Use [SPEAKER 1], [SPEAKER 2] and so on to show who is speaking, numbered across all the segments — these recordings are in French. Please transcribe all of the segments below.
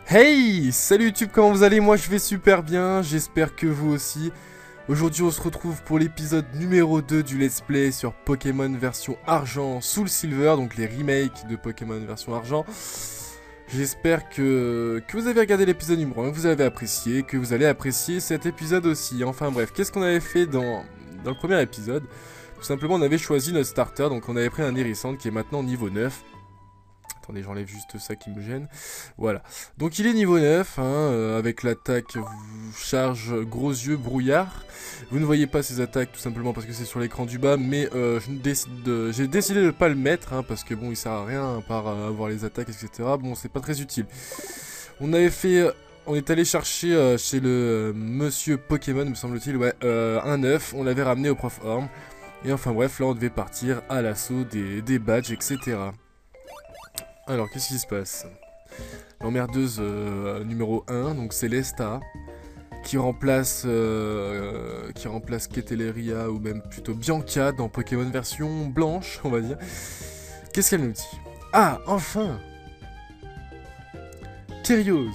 [SPEAKER 1] Hey! Salut YouTube, comment vous allez? Moi je vais super bien, j'espère que vous aussi. Aujourd'hui on se retrouve pour l'épisode numéro 2 du let's play sur Pokémon version argent Soul Silver, donc les remakes de Pokémon version argent. J'espère que vous avez regardé l'épisode numéro 1, que vous avez apprécié, que vous allez apprécier cet épisode aussi. Enfin bref, qu'est-ce qu'on avait fait dans le premier épisode? Tout simplement on avait choisi notre starter, donc on avait pris un Hérissante qui est maintenant niveau 9. Attendez, j'enlève juste ça qui me gêne. Voilà. Donc il est niveau 9, avec l'attaque charge gros yeux brouillard. Vous ne voyez pas ses attaques tout simplement parce que c'est sur l'écran du bas, mais j'ai décidé de ne pas le mettre, parce que bon, il sert à rien par avoir les attaques, etc. Bon, c'est pas très utile. On est allé chercher chez le monsieur Pokémon, me semble-t-il, ouais, un œuf. On l'avait ramené au prof Orm. Et enfin bref, là on devait partir à l'assaut des badges, etc. Alors, qu'est-ce qui se passe? L'emmerdeuse numéro 1, donc Célesta, qui remplace Keteleria, ou même plutôt Bianca dans Pokémon version blanche, on va dire. Qu'est-ce qu'elle nous dit? Ah, enfin! Kyrios,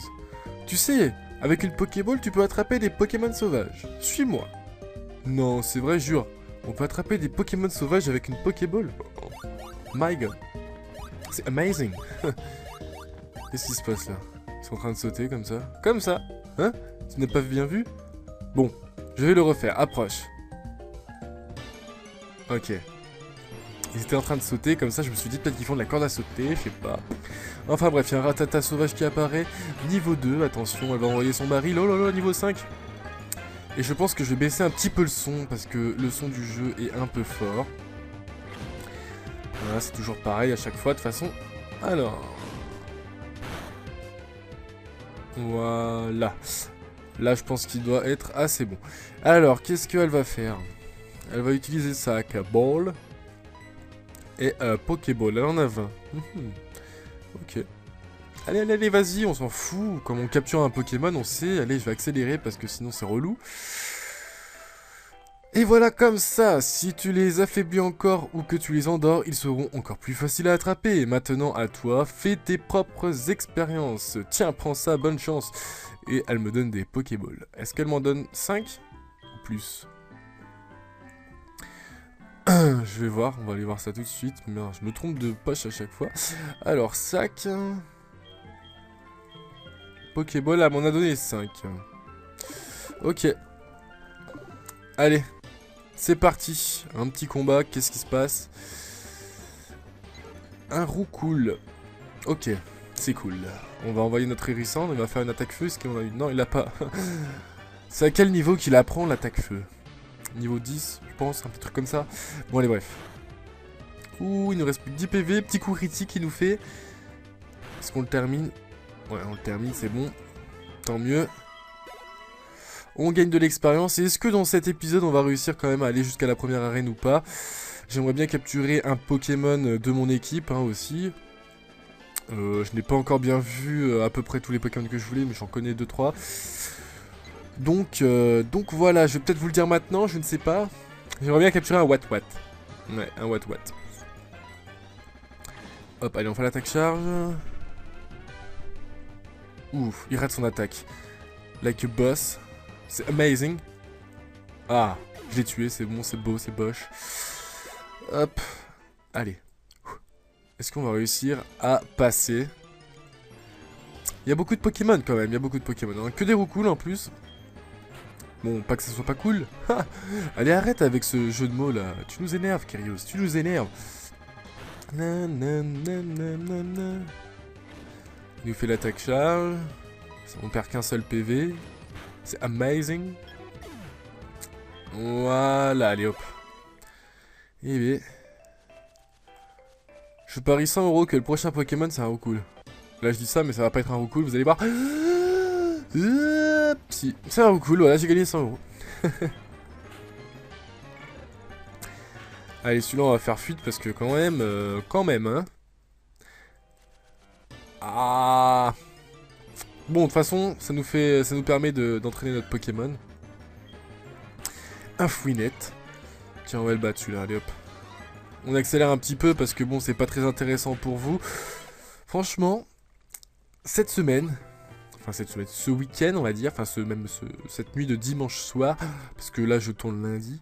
[SPEAKER 1] tu sais, avec une Pokéball, tu peux attraper des Pokémon sauvages. Suis-moi. Non, c'est vrai, jure. On peut attraper des Pokémon sauvages avec une Pokéball? My god. C'est amazing. Qu'est-ce qui se passe là? Ils sont en train de sauter comme ça. Comme ça. Hein? Tu n'as pas bien vu? Bon, je vais le refaire. Approche. Ok. Ils étaient en train de sauter comme ça. Je me suis dit peut-être qu'ils font de la corde à sauter. Je sais pas. Enfin bref, il y a un Rattata sauvage qui apparaît. Niveau 2. Attention, elle va envoyer son baril. Oh là là, niveau 5. Et je pense que je vais baisser un petit peu le son parce que le son du jeu est un peu fort. Voilà, c'est toujours pareil à chaque fois de toute façon. Alors. Voilà. Là, je pense qu'il doit être assez bon. Alors, qu'est-ce qu'elle va faire? Elle va utiliser sa Ball et Pokéball. Elle en a 20. Ok. Allez, allez, allez, vas-y, on s'en fout. Comme on capture un Pokémon, on sait. Allez, je vais accélérer parce que sinon c'est relou. Et voilà, comme ça, si tu les affaiblis encore ou que tu les endors, ils seront encore plus faciles à attraper. Maintenant, à toi, fais tes propres expériences. Tiens, prends ça, bonne chance. Et elle me donne des Pokéballs. Est-ce qu'elle m'en donne 5 ou plus? Je vais voir, on va aller voir ça tout de suite. Mais je me trompe de poche à chaque fois. Alors, sac. Pokéball, elle m'en a donné 5. Ok. Allez. C'est parti, un petit combat, qu'est-ce qui se passe? Un Roucoule. Ok, c'est cool. On va envoyer notre Hérissant, il va faire une attaque feu, est-ce qu'on a eu? Non, il l'a pas. C'est à quel niveau qu'il apprend l'attaque feu? Niveau 10, je pense, un petit truc comme ça. Bon, allez, bref. Ouh, il nous reste plus que 10 PV, petit coup critique qu'il nous fait. Est-ce qu'on le termine? Ouais, on le termine, c'est bon. Tant mieux. On gagne de l'expérience, et est-ce que dans cet épisode on va réussir quand même à aller jusqu'à la première arène ou pas? J'aimerais bien capturer un Pokémon de mon équipe aussi. Je n'ai pas encore bien vu à peu près tous les Pokémon que je voulais, mais j'en connais 2-3. Donc voilà, je vais peut-être vous le dire maintenant, je ne sais pas. J'aimerais bien capturer un Wat-Wat. Ouais, un Wat-Wat. Hop, allez, on fait l'attaque charge. Ouf, il rate son attaque. Like a boss. C'est amazing. Ah, je l'ai tué, c'est bon, c'est beau, c'est boche. Hop. Allez. Est-ce qu'on va réussir à passer? Il y a beaucoup de Pokémon quand même, il y a beaucoup de Pokémon. Que des Roucoule en plus. Bon, pas que ça soit pas cool. Allez, arrête avec ce jeu de mots là. Tu nous énerves, Kyrios, tu nous énerves. Il nous fait l'attaque charge. On perd qu'un seul PV. C'est amazing. Voilà, allez hop. Eh bien. Je parie 100 € que le prochain Pokémon c'est un Roucoule. Là je dis ça mais ça va pas être un Roucoule, vous allez voir. Si, c'est un Roucoule, voilà, j'ai gagné 100 €. Allez, celui-là on va faire fuite parce que quand même, hein. Ah. Bon, de toute façon, ça nous permet d'entraîner notre Pokémon. Un Fouinette. Tiens, on va le battre celui-là, allez hop. On accélère un petit peu parce que bon, c'est pas très intéressant pour vous. Franchement, cette semaine, Enfin ce week-end on va dire, enfin cette nuit de dimanche soir, parce que là je tourne lundi,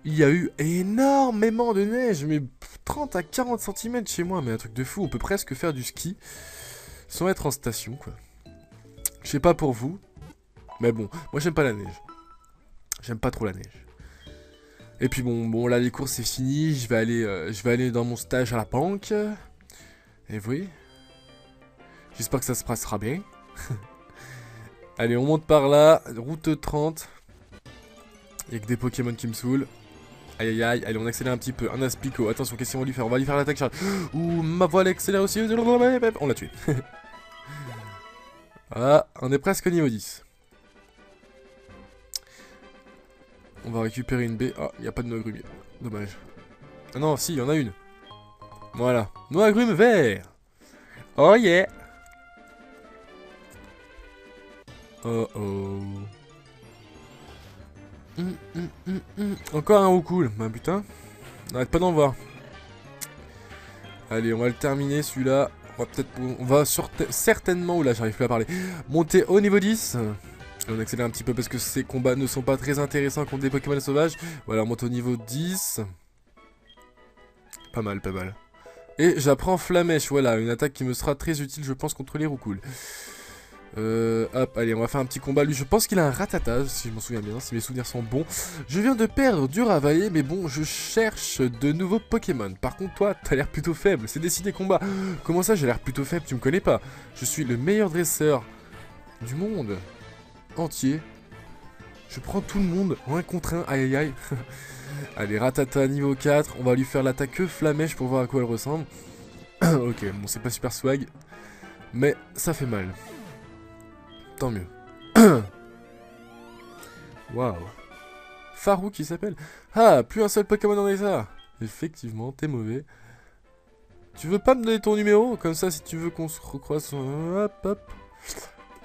[SPEAKER 1] il y a eu énormément de neige, mais 30 à 40 cm chez moi, mais un truc de fou, on peut presque faire du ski sans être en station quoi. Je sais pas pour vous, mais bon, moi j'aime pas la neige. J'aime pas trop la neige. Et puis bon là les cours c'est fini, je vais aller dans mon stage à la banque. Et oui. J'espère que ça se passera bien. Allez, on monte par là, route 30. Il y a que des Pokémon qui me saoulent. Aïe aïe aïe, allez on accélère un petit peu. Un Aspico, attention qu'est-ce qu'on va lui faire? On va lui faire l'attaque charge. Ouh, ma voile accélère aussi. On l'a tué. Voilà, on est presque au niveau 10. On va récupérer une baie. Ah, il n'y a pas de noix agrumes. Dommage. Ah non, si, il y en a une. Voilà. Noix agrumes vert. Oh yeah. Oh oh. Encore un haut cool. Bah putain. N'arrête pas d'en voir. Allez, on va le terminer celui-là. On va certainement, oula j'arrive plus à parler, monter au niveau 10. Et on accélère un petit peu parce que ces combats ne sont pas très intéressants contre des Pokémon sauvages. Voilà, on monte au niveau 10. Pas mal, pas mal. Et j'apprends Flamèche, voilà, une attaque qui me sera très utile je pense contre les Roucouls. Hop, allez, on va faire un petit combat. Lui, je pense qu'il a un Rattata, si je m'en souviens bien, si mes souvenirs sont bons. Je viens de perdre du Ravaillé, mais bon, je cherche de nouveaux Pokémon. Par contre, toi, t'as l'air plutôt faible. C'est décidé combat. Comment ça, j'ai l'air plutôt faible? Tu me connais pas? Je suis le meilleur dresseur du monde entier. Je prends tout le monde en 1 contre 1. Aïe aïe aïe. Allez, Rattata niveau 4. On va lui faire l'attaque Flamèche pour voir à quoi elle ressemble. Ok, bon, c'est pas super swag. Mais ça fait mal. Tant mieux. Waouh. Farou qui s'appelle. Ah, plus un seul Pokémon dans les arts. Effectivement, t'es mauvais. Tu veux pas me donner ton numéro? Comme ça, si tu veux qu'on se recroise... Hop, hop.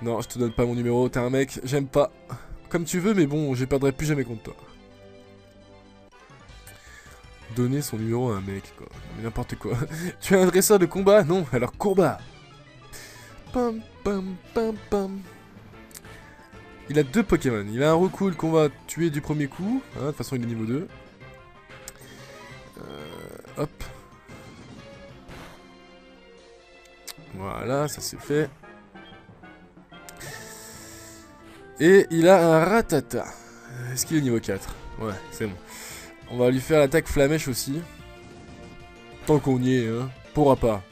[SPEAKER 1] Non, je te donne pas mon numéro. T'es un mec, j'aime pas. Comme tu veux, mais bon, je perdrai plus jamais contre toi. Donner son numéro à un mec, quoi. N'importe quoi. Tu es un dresseur de combat? Non, alors combat. Pam, pam, pam, pam. Il a 2 Pokémon. Il a un Roucoule qu'on va tuer du premier coup. Hein, de toute façon, il est niveau 2. Hop. Voilà, ça c'est fait. Et il a un Rattata. Est-ce qu'il est niveau 4? Ouais, c'est bon. On va lui faire l'attaque Flamèche aussi. Tant qu'on y est, hein. Pourra pas.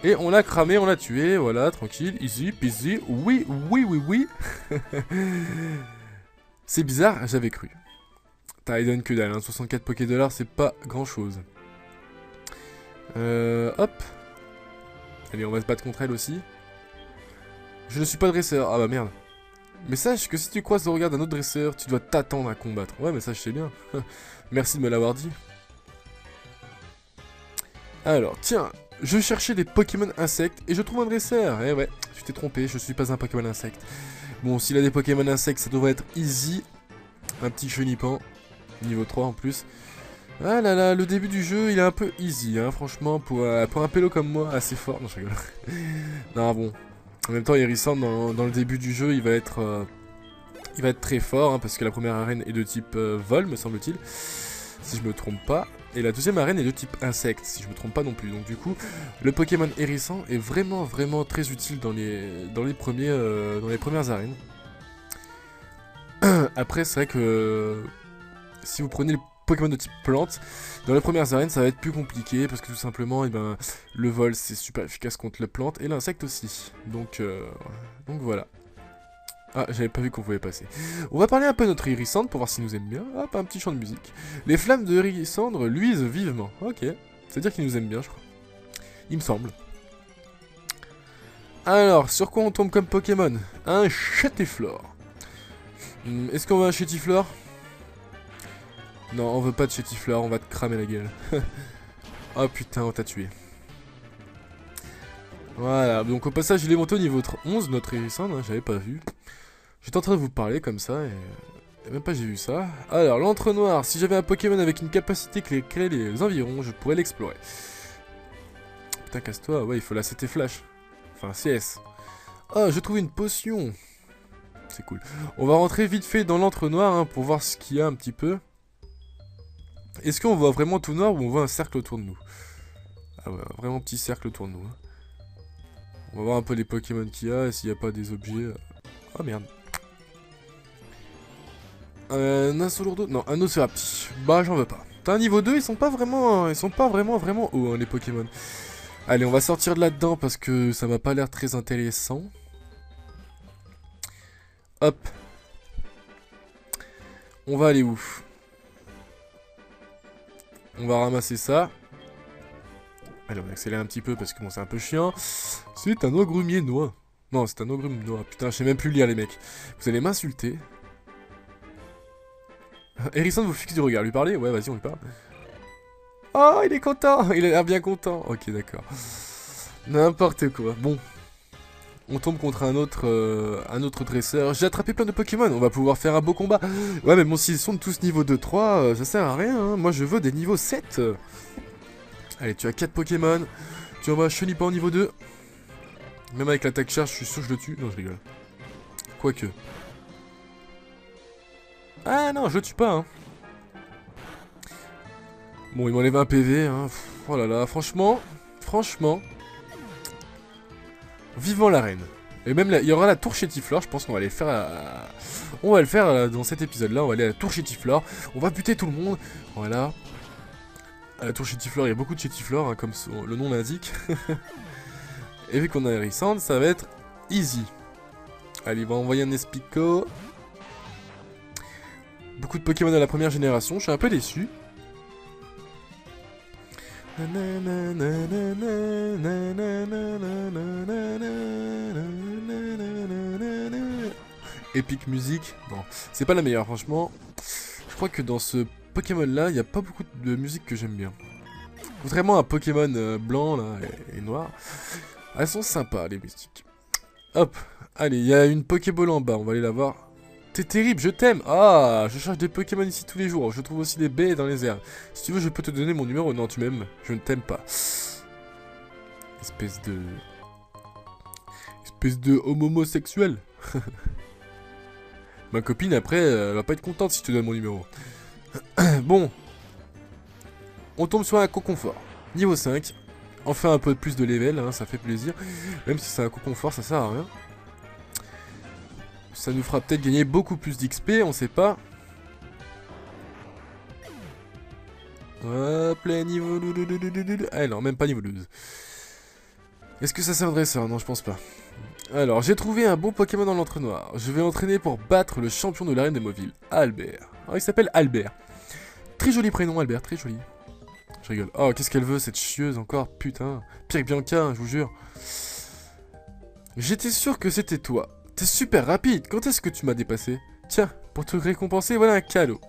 [SPEAKER 1] Et on l'a cramé, on l'a tué, voilà, tranquille, easy, peasy, oui, oui, oui, oui. C'est bizarre, j'avais cru. Tidon que dalle, hein, 64 Poké$, c'est pas grand chose. Hop. Allez, on va se battre contre elle aussi. Je ne suis pas dresseur, ah bah merde. Mais sache que si tu croises le regard d'un autre dresseur, tu dois t'attendre à combattre. Ouais, mais ça je sais bien. Merci de me l'avoir dit. Alors, tiens. Je cherchais des Pokémon insectes et je trouve un dresseur. Eh ouais, tu t'es trompé, je suis pas un Pokémon insecte. Bon, s'il a des Pokémon insectes, ça devrait être easy. Un petit chenipan, niveau 3 en plus. Ah là là, le début du jeu, il est un peu easy, hein, franchement, pour un pélo comme moi, assez fort. Non, je rigole. Non, bon. En même temps, Hérissant, dans le début du jeu, il va être très fort, hein, parce que la première arène est de type vol, me semble-t-il. Si je me trompe pas. Et la deuxième arène est de type insecte, si je me trompe pas non plus. Donc du coup, le Pokémon Hérissant est vraiment, vraiment très utile dans les premières arènes. Après, c'est vrai que si vous prenez le Pokémon de type plante, dans les premières arènes, ça va être plus compliqué, parce que tout simplement, le vol, c'est super efficace contre la plante, et l'insecte aussi. Donc voilà. Ah, j'avais pas vu qu'on pouvait passer. On va parler un peu de notre Hérissandre pour voir s'il nous aime bien. Hop, un petit chant de musique. Les flammes de Hérissandre luisent vivement. Ok. C'est-à-dire qu'il nous aime bien, je crois. Il me semble. Alors, sur quoi on tombe comme Pokémon? Un Chétiflore. Est-ce qu'on veut un Chétiflore? Non, on veut pas de Chétiflore, on va te cramer la gueule. Oh putain, on t'a tué. Voilà, donc au passage, il est monté au niveau 11, notre Hérissandre, hein, j'avais pas vu. J'étais en train de vous parler comme ça et même pas j'ai vu ça. Alors, l'entre-noir, si j'avais un Pokémon avec une capacité qui éclairait les environs, je pourrais l'explorer. Putain, casse-toi, ouais, il faut la CT Flash. Enfin, CS. Ah, je trouve une potion. C'est cool. On va rentrer vite fait dans l'entre-noir hein, pour voir ce qu'il y a un petit peu. Est-ce qu'on voit vraiment tout noir ou on voit un cercle autour de nous? Ah ouais, vraiment petit cercle autour de nous. Hein. On va voir un peu les Pokémon qu'il y a et s'il n'y a pas des objets. Oh merde. Un Asolourdo? Non, un Océrapti. Bah j'en veux pas. T'as un niveau 2, ils sont pas vraiment vraiment hauts hein, les Pokémon. Allez, on va sortir de là-dedans parce que ça m'a pas l'air très intéressant. Hop. On va aller où? On va ramasser ça. Allez, on va accélérer un petit peu parce que bon, c'est un peu chiant. C'est un ogrumier noix. Non, c'est un ogrume noix. Putain, je sais même plus lire les mecs. Vous allez m'insulter. Harrison vous fixe du regard. Lui parler? Ouais, vas-y, on lui parle. Oh, il est content. Il a l'air bien content. Ok, d'accord. N'importe quoi. Bon. On tombe contre un autre dresseur. J'ai attrapé plein de Pokémon. On va pouvoir faire un beau combat. Ouais, mais bon, s'ils sont tous niveau 2-3, ça sert à rien. Hein. Moi, je veux des niveaux 7. Allez, tu as 4 Pokémon. Tu envoies Chenipan au niveau 2. Même avec l'attaque charge, je suis sûr que je le tue. Non, je rigole. Quoique. Ah non, je le tue pas. Hein. Bon, il m'enlève un PV. Hein. Oh là là, franchement. Vivement l'arène. Et même, il y aura la tour Chétiflore. Je pense qu'on va aller faire on va le faire dans cet épisode-là. On va aller à la tour Chétiflore. On va buter tout le monde. Voilà. À la tour Chétiflore, il y a beaucoup de Chétiflore, hein, comme le nom l'indique. Et vu qu'on a Harrison, ça va être easy. Allez, on va envoyer un Espico. Beaucoup de Pokémon à la première génération, je suis un peu déçu. Epic musique. Non, c'est pas la meilleure, franchement. Je crois que dans ce Pokémon là, il n'y a pas beaucoup de musique que j'aime bien. Contrairement à Pokémon blanc là, et noir. Elles sont sympas les musiques. Hop, allez, il y a une Pokéball en bas, on va aller la voir. T'es terrible, je t'aime. Ah, je cherche des Pokémon ici tous les jours. Je trouve aussi des baies dans les airs. Si tu veux, je peux te donner mon numéro. Non, tu m'aimes. Je ne t'aime pas. Espèce de homosexuel. Ma copine, après, elle va pas être contente si je te donne mon numéro. Bon. On tombe sur un Coconfort. Niveau 5. Enfin un peu plus de level, hein, ça fait plaisir. Même si c'est un Coconfort, ça sert à rien. Ça nous fera peut-être gagner beaucoup plus d'XP, on sait pas. Hop là, niveau 12. Ah non, même pas niveau 12. Est-ce que ça c'est un dresseur? Non, je pense pas. Alors, j'ai trouvé un bon Pokémon dans l'entre-noir. Je vais entraîner pour battre le champion de l'arène de Mauville, Albert. Alors, il s'appelle Albert. Très joli prénom, Albert, très joli. Je rigole. Oh, qu'est-ce qu'elle veut, cette chieuse, encore? Putain. Pire que Bianca, hein, je vous jure. J'étais sûr que c'était toi. T'es super rapide, quand est-ce que tu m'as dépassé? Tiens, pour te récompenser, voilà un cadeau.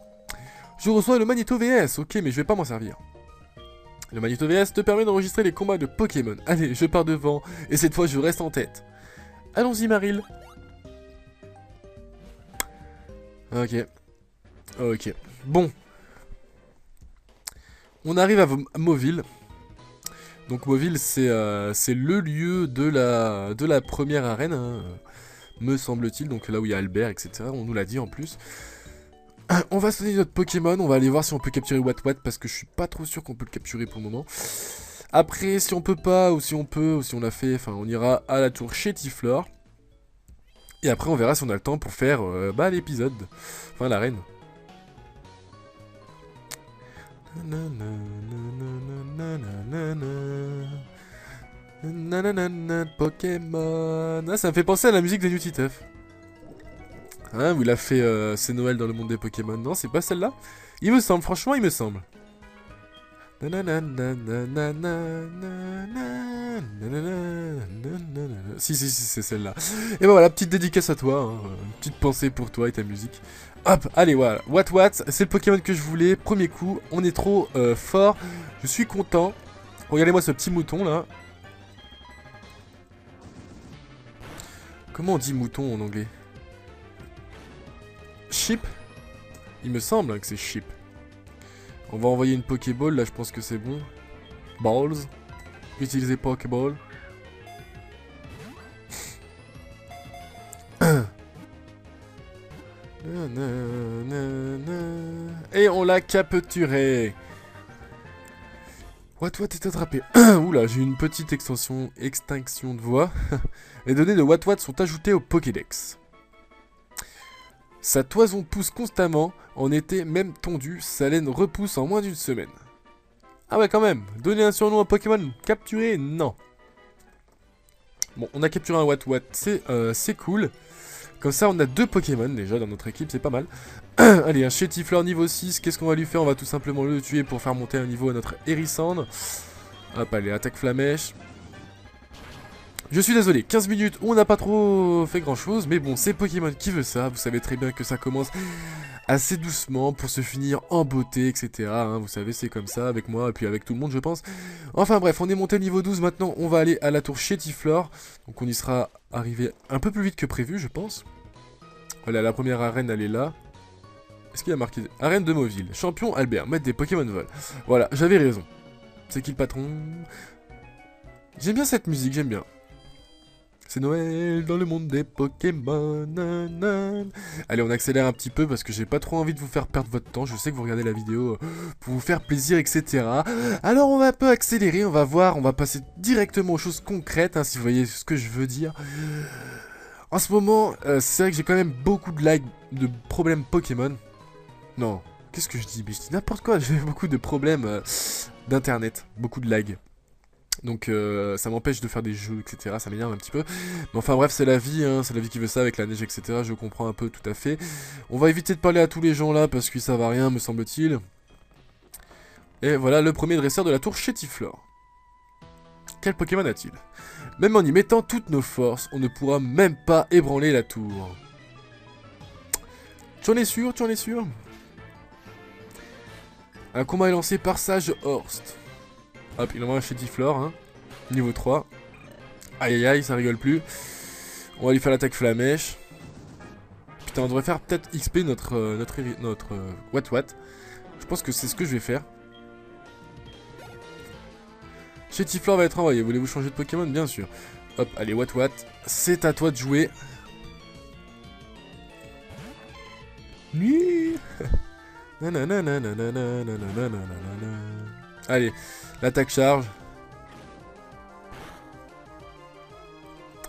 [SPEAKER 1] Je reçois le Magnéto VS, ok, mais je vais pas m'en servir. Le Magnéto VS te permet d'enregistrer les combats de Pokémon. Allez, je pars devant, et cette fois je reste en tête. Allons-y, Maril. Ok. Ok. Bon. On arrive à Mauville. Donc Mauville, c'est le lieu de la première arène, hein, me semble-t-il. Donc là où il y a Albert, etc. On nous l'a dit en plus. On va sonner notre Pokémon, on va aller voir si on peut capturer Watwat parce que je suis pas trop sûr qu'on peut le capturer pour le moment. Après, si on peut pas, ou si on peut, ou si on l'a fait, enfin on ira à la tour Chétiflore. Et après on verra si on a le temps pour faire l'épisode, enfin l'arène. Pokémon. Ah, ça me fait penser à la musique de New Titeuf. Hein, où il a fait C'est Noël dans le monde des Pokémon. Non, c'est pas celle-là? Il me semble, franchement, il me semble. Si, c'est celle-là. Et ben voilà, petite dédicace à toi. Hein. Petite pensée pour toi et ta musique. Hop, allez, voilà. What, c'est le Pokémon que je voulais. Premier coup, on est trop fort. Je suis content. Regardez-moi ce petit mouton là. Comment on dit mouton en anglais? Sheep? Il me semble hein, que c'est sheep. On va envoyer une Pokéball, là je pense que c'est bon. Balls. Utiliser Pokéball. Et on l'a capturé. What est attrapé. Oula, j'ai une petite extinction de voix. Les données de What sont ajoutées au Pokédex. Sa toison pousse constamment, en été même tondue, sa laine repousse en moins d'une semaine. Ah ouais quand même, donner un surnom à Pokémon, capturer, non. Bon, on a capturé un What, c'est cool. Comme ça, on a 2 Pokémon déjà dans notre équipe, c'est pas mal. Allez, un Chétifleur niveau 6, qu'est-ce qu'on va lui faire? On va tout simplement le tuer pour faire monter un niveau à notre Hérissandre. Hop, allez, attaque Flamèche. Je suis désolé, 15 minutes où on n'a pas trop fait grand chose, mais bon, c'est Pokémon qui veut ça. Vous savez très bien que ça commence assez doucement pour se finir en beauté, etc. Hein, vous savez, c'est comme ça avec moi et puis avec tout le monde, je pense. Enfin bref, on est monté niveau 12, maintenant on va aller à la tour Chétiflore. Donc on y sera arrivé un peu plus vite que prévu, je pense. Voilà, la première arène, elle est là. Est-ce qu'il y a marqué arène de Mauville, champion Albert, maître des Pokémon vol. Voilà, j'avais raison. C'est qui le patron? J'aime bien cette musique, j'aime bien. C'est Noël dans le monde des Pokémon. Nanana. Allez, on accélère un petit peu parce que j'ai pas trop envie de vous faire perdre votre temps. Je sais que vous regardez la vidéo pour vous faire plaisir, etc. Alors on va un peu accélérer, on va voir, on va passer directement aux choses concrètes, hein, si vous voyez ce que je veux dire. En ce moment, c'est vrai que j'ai quand même beaucoup de lag, de problèmes Pokémon. Non, qu'est-ce que je dis? Mais je dis n'importe quoi, j'ai beaucoup de problèmes d'internet, beaucoup de lag. Donc ça m'empêche de faire des jeux, etc. Ça m'énerve un petit peu. Mais enfin bref, c'est la vie, hein, c'est la vie qui veut ça avec la neige, etc. Je comprends un peu tout à fait. On va éviter de parler à tous les gens là parce qu'ils savent à rien, me semble-t-il. Et voilà le premier dresseur de la tour Chétiflore. Quel Pokémon a-t-il? Même en y mettant toutes nos forces, on ne pourra même pas ébranler la tour. Tu en es sûr? Tu en es sûr? Un combat est lancé par Sage Horst. Hop, il envoie un Chétiflore, hein. Niveau 3. Aïe aïe aïe, ça rigole plus. On va lui faire l'attaque Flamèche. Putain, on devrait faire peut-être XP notre What. Je pense que c'est ce que je vais faire. Chétiflore va être envoyé. Voulez-vous changer de Pokémon? Bien sûr. Hop, allez, What. C'est à toi de jouer. Nuit. Allez, l'attaque charge.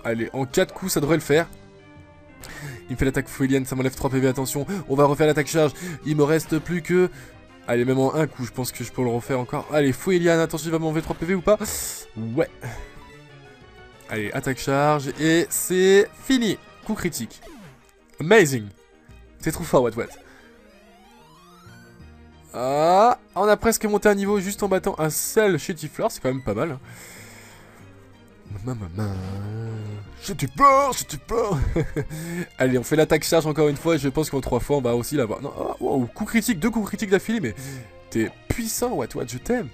[SPEAKER 1] Allez, en 4 coups, ça devrait le faire. Il me fait l'attaque Fouilienne, ça m'enlève 3 PV, attention. On va refaire l'attaque charge. Il me reste plus que... Allez, même en un coup, je pense que je peux le refaire encore. Allez, Fouilienne, attention, il va m'enlever 3 PV ou pas? Ouais. Allez, attaque charge. Et c'est fini. Coup critique. Amazing. C'est trop fort, What. Ah, on a presque monté un niveau juste en battant un seul Chétiflore, c'est quand même pas mal. Hein. Chétiflore. Allez, on fait l'attaque charge encore une fois, et je pense qu'en 3 fois on va aussi l'avoir. Non, oh, wow, coup critique, 2 coups critiques d'affilée, mais t'es puissant, What, je t'aime.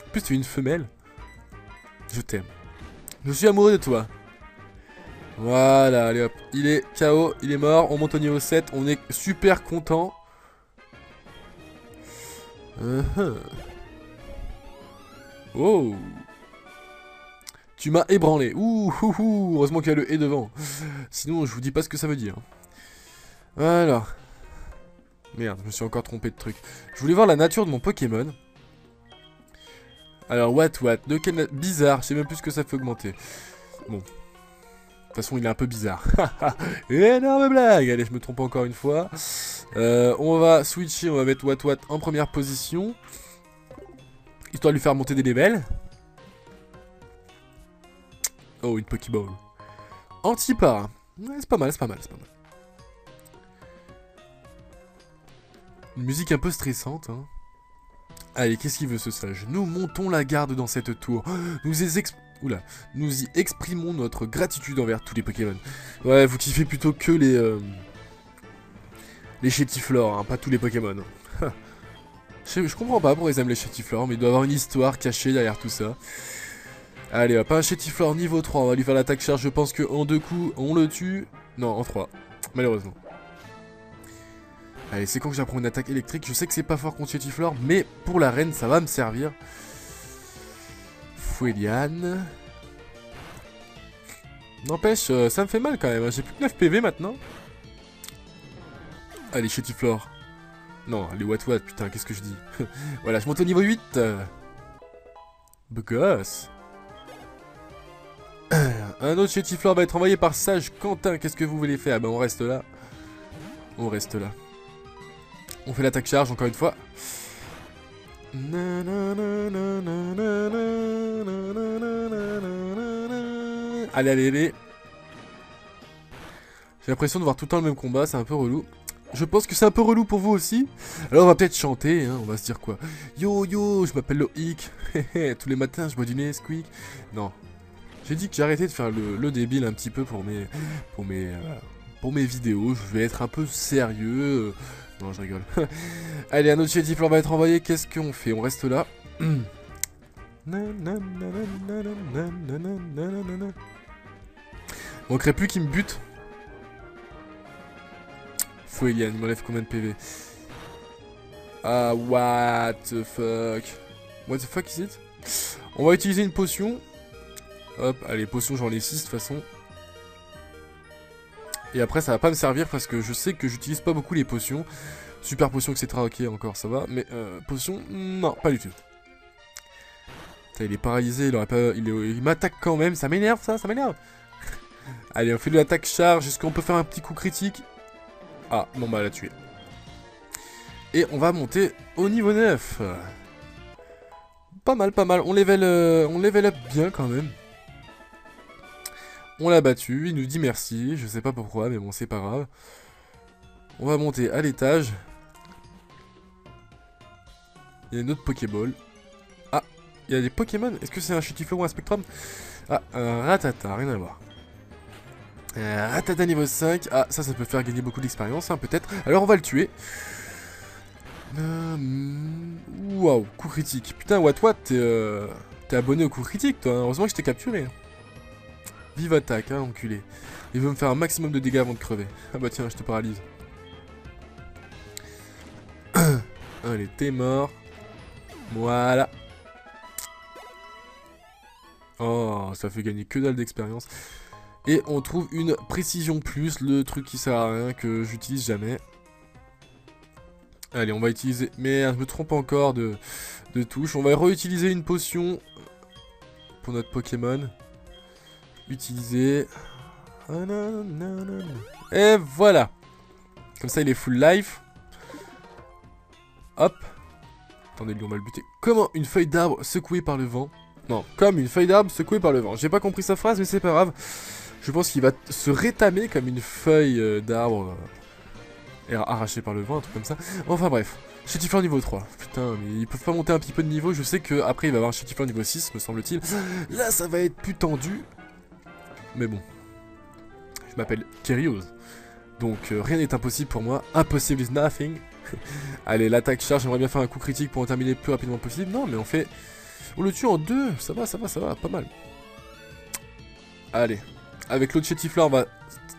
[SPEAKER 1] En plus, tu es une femelle. Je t'aime. Je suis amoureux de toi. Voilà, allez hop, il est KO, il est mort, on monte au niveau 7, on est super content. Oh. Tu m'as ébranlé. Ouh, heureusement qu'il y a le « et » devant. Sinon, je vous dis pas ce que ça veut dire. Alors. Merde, je me suis encore trompé de truc. Je voulais voir la nature de mon Pokémon. Alors, What. De quel... Bizarre, je sais même plus ce que ça fait augmenter. Bon. De toute façon, il est un peu bizarre. Énorme blague. Allez, je me trompe encore une fois. On va switcher, on va mettre What en première position. Histoire de lui faire monter des levels. Oh, une Pokéball. Antipara. Ouais, c'est pas mal. Une musique un peu stressante. Hein. Allez, qu'est-ce qu'il veut ce sage? Nous montons la garde dans cette tour. Nous y exprimons notre gratitude envers tous les Pokémon. Ouais, vous kiffez plutôt que les Chétiflores, hein, pas tous les Pokémon. Je comprends pas pourquoi ils aiment les Chétiflores, mais il doit y avoir une histoire cachée derrière tout ça. Allez hop, un Chétiflore niveau 3, on va lui faire l'attaque charge, je pense qu'en 2 coups, on le tue. Non, en 3, malheureusement. Allez, c'est quand que j'apprends une attaque électrique, je sais que c'est pas fort contre Chétiflore, mais pour l'arène, ça va me servir. Fouiliane. N'empêche, ça me fait mal quand même, hein. J'ai plus que 9 PV maintenant. Allez, Chétiflore. Non, les What, putain, qu'est-ce que je dis. Voilà, je monte au niveau 8. Beau gosse. Un autre Chétiflore va être envoyé par Sage Quentin. Qu'est-ce que vous voulez faire? Ah bah on reste là. On reste là. On fait l'attaque charge encore une fois. Allez, allez, allez. J'ai l'impression de voir tout le temps le même combat, c'est un peu relou. Je pense que c'est un peu relou pour vous aussi. Alors on va peut-être chanter, hein, on va se dire quoi. Yo yo, je m'appelle Loïc. Tous les matins je bois du Nesquik. Non. J'ai dit que j'arrêtais de faire le débile un petit peu pour mes vidéos. Je vais être un peu sérieux. Non, je rigole. Allez, un autre Chétiflore va être envoyé. Qu'est-ce qu'on fait? On reste là. Manquerait plus qu'il me bute. Fou Eliane, il m'enlève combien de PV? Ah, what the fuck? What the fuck is it? On va utiliser une potion. Hop, allez, potion, j'en ai 6 de toute façon. Et après, ça va pas me servir parce que je sais que j'utilise pas beaucoup les potions. Super potion, etc. Ok, encore, ça va. Mais potion, non, pas du tout. Putain, il est paralysé, il aurait pas... Il m'attaque quand même, ça m'énerve ça m'énerve. Allez, on fait de l'attaque charge. Est-ce qu'on peut faire un petit coup critique? Ah, non, bah, elle a tué. Et on va monter au niveau 9. Pas mal, pas mal. On level up bien quand même. On l'a battu, il nous dit merci. Je sais pas pourquoi, mais bon, c'est pas grave. On va monter à l'étage. Il y a une autre Pokéball. Ah, il y a des Pokémon. Est-ce que c'est un Chétiflore ou un Spectrum? Ah, un Rattata, rien à voir. Rattata niveau 5. Ah, ça peut faire gagner beaucoup d'expérience, hein, peut-être. Alors, on va le tuer. Waouh, coup critique. Putain, What, t'es abonné au coup critique, toi. Hein. Heureusement que je t'ai capturé. Vive attaque, hein, enculé. Il veut me faire un maximum de dégâts avant de crever. Ah bah tiens, je te paralyse. Allez, t'es mort. Voilà. Oh, ça fait gagner que dalle d'expérience. Et on trouve une précision plus, le truc qui sert à rien, que j'utilise jamais. Allez, on va utiliser... Merde, je me trompe encore de touche. On va réutiliser une potion pour notre Pokémon. Utiliser... Et voilà. Comme ça, il est full life. Hop. Attendez, lui, on va le buter. Comment une feuille d'arbre secouée par le vent? Non, comme une feuille d'arbre secouée par le vent. J'ai pas compris sa phrase, mais c'est pas grave. Je pense qu'il va se rétamer comme une feuille d'arbre arrachée par le vent, un truc comme ça. Enfin bref. Chétiflore niveau 3. Putain, mais ils peuvent pas monter un petit peu de niveau. Je sais qu'après, il va y avoir un Chétiflore niveau 6, me semble-t-il. Là, ça va être plus tendu. Mais bon. Je m'appelle Kyrios. Donc, rien n'est impossible pour moi. Impossible is nothing. Allez, l'attaque charge. J'aimerais bien faire un coup critique pour en terminer le plus rapidement possible. Non, mais on fait... On le tue en 2. Ça va. Pas mal. Allez. Avec l'autre Chétiflore, on va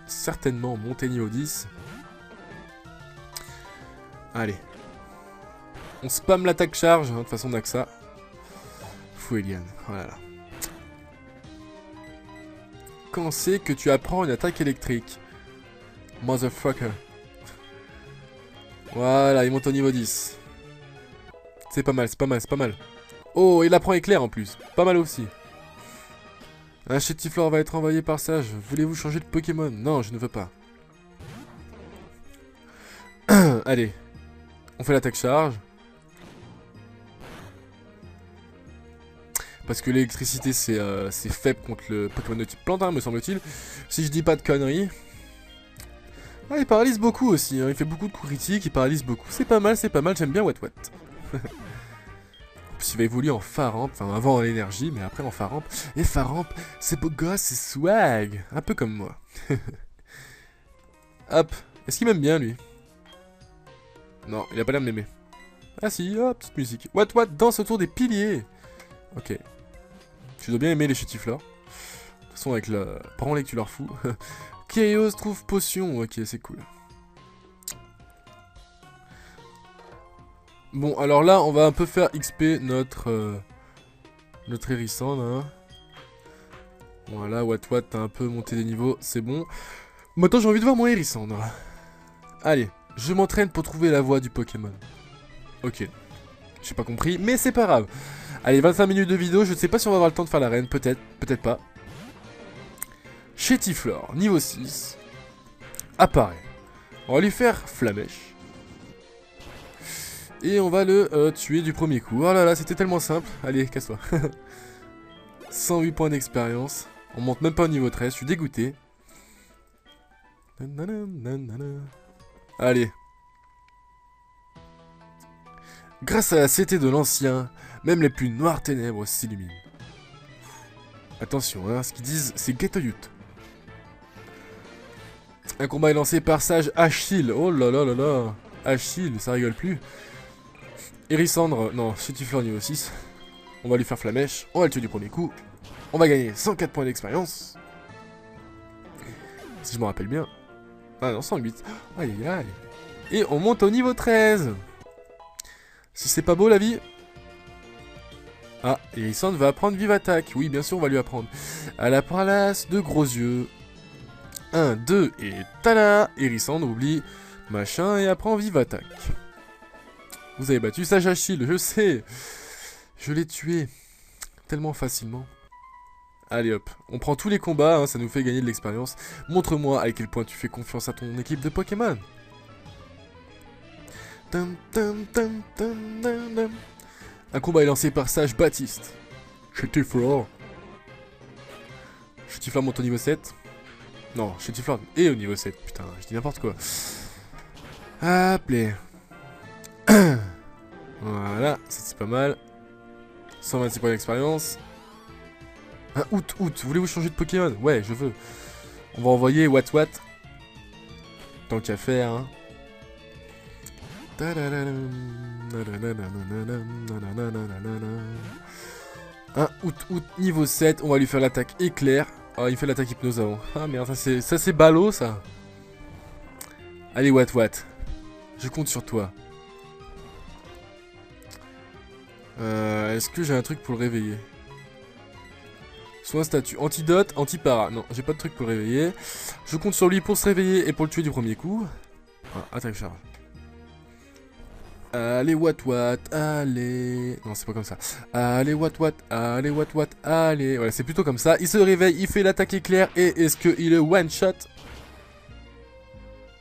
[SPEAKER 1] certainement monter niveau 10. Allez. On spam l'attaque charge. De toute façon, on a que ça. Fou Eliane. Voilà. Quand c'est que tu apprends une attaque électrique? Motherfucker. Voilà, il monte au niveau 10. C'est pas mal. Oh, il apprend éclair en plus. Pas mal aussi. Un Chétiflore va être envoyé par Sage. Voulez-vous changer de Pokémon? Non, je ne veux pas. Allez. On fait l'attaque charge. Parce que l'électricité, c'est faible contre le Pokémon de type plante, hein, me semble-t-il. Si je dis pas de conneries. Ah, il paralyse beaucoup aussi. Hein. Il fait beaucoup de coups critiques, il paralyse beaucoup. C'est pas mal. J'aime bien What. Puis il va évoluer en Faramp, enfin avant en énergie, mais après en Faramp. Et Faramp, c'est beau gosse, c'est swag. Un peu comme moi. Hop. Est-ce qu'il m'aime bien, lui? Non, il a pas l'air de m'aimer. Ah si, hop, petite musique. What, danse autour des piliers. Ok. Tu dois bien aimer les Chétiflores. De toute façon, avec la... Prends-les que tu leur fous. Kyrios trouve potion. Ok, c'est cool. Bon, alors là, on va un peu faire XP notre Hérissandre. Hein. Voilà, What, t'as un peu monté des niveaux, c'est bon. Maintenant, j'ai envie de voir mon Hérissandre. Allez, Je m'entraîne pour trouver la voie du Pokémon. Ok. J'ai pas compris, mais c'est pas grave. Allez, 25 minutes de vidéo, je ne sais pas si on va avoir le temps de faire l'arène, peut-être, peut-être pas. Chétiflore, niveau 6. Apparaît. On va lui faire Flamèche. Et on va le tuer du premier coup. Oh là là, c'était tellement simple. Allez, casse-toi. 108 points d'expérience. On monte même pas au niveau 13, je suis dégoûté. Allez. Grâce à la cité de l'ancien, même les plus noires ténèbres s'illuminent. Attention, hein, ce qu'ils disent, c'est Getoyut. Un combat est lancé par Sage Achille. Oh là là là là. Achille, ça rigole plus. Hérissandre, non, Chétiflore niveau 6. On va lui faire Flamèche, on va le tuer du premier coup. On va gagner 104 points d'expérience. Si je me rappelle bien. Ah non, 108. Aïe aïe aïe. Et on monte au niveau 13. Si c'est pas beau la vie. Ah, Hérissandre va apprendre Vive Attaque. Oui, bien sûr, on va lui apprendre. À la palace de gros yeux. 1, 2 et tada. Hérissandre oublie machin et apprend Vive Attaque. Vous avez battu Sage Achille, je sais. Je l'ai tué tellement facilement. Allez hop, on prend tous les combats, hein, ça nous fait gagner de l'expérience. Montre-moi à quel point tu fais confiance à ton équipe de Pokémon. Un combat est lancé par Sage Baptiste. Chétiflore. Chétiflore monte au niveau 7. Non, Chétiflore est au niveau 7. Putain, je dis n'importe quoi. Appelez. Voilà, ça c'est pas mal. 126 points d'expérience. Ah, Out, voulez-vous changer de Pokémon? Ouais, je veux. On va envoyer What. Tant qu'à faire, hein. Un Out, niveau 7. On va lui faire l'attaque éclair. Oh, il fait l'attaque hypnose avant. Ah merde, ça c'est ballot, ça. Allez, What. Je compte sur toi. Est-ce que j'ai un truc pour le réveiller? Soit un statut. Antidote, antipara. Non, j'ai pas de truc pour le réveiller. Je compte sur lui pour se réveiller et pour le tuer du premier coup. Ah, attaque charge. Allez, What, allez. Non, c'est pas comme ça. Allez, What, allez, What, allez. Voilà, c'est plutôt comme ça. Il se réveille, il fait l'attaque éclair. Et est-ce qu'il est one shot?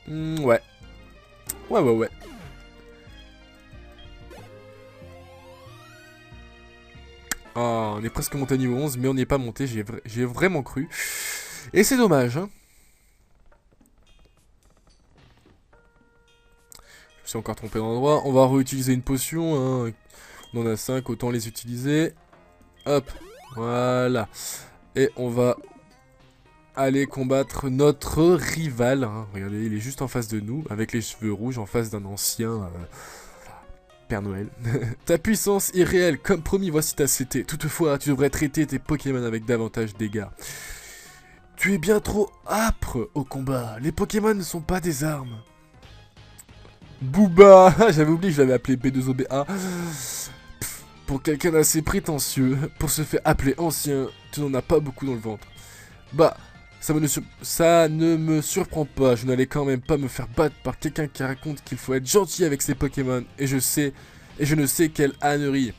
[SPEAKER 1] Ouais. Ouais. Oh, on est presque monté à niveau 11, mais on n'y est pas monté, j'ai vraiment cru. Et c'est dommage, hein. Je me suis encore trompé d'endroit. On va réutiliser une potion, hein. On en a 5, autant les utiliser. Hop, voilà. Et on va aller combattre notre rival, hein. Regardez, il est juste en face de nous, avec les cheveux rouges, en face d'un ancien... Père Noël. Ta puissance est réelle, comme promis, voici ta CT. Toutefois, tu devrais traiter tes Pokémon avec davantage d'égards. Tu es bien trop âpre au combat. Les Pokémon ne sont pas des armes. Booba. J'avais oublié que je l'avais appelé B2OBA. Pour quelqu'un d'assez prétentieux, pour se faire appeler ancien, tu n'en as pas beaucoup dans le ventre. Bah, ça ne me surprend pas, je n'allais quand même pas me faire battre par quelqu'un qui raconte qu'il faut être gentil avec ses Pokémon, et je ne sais quelle ânerie.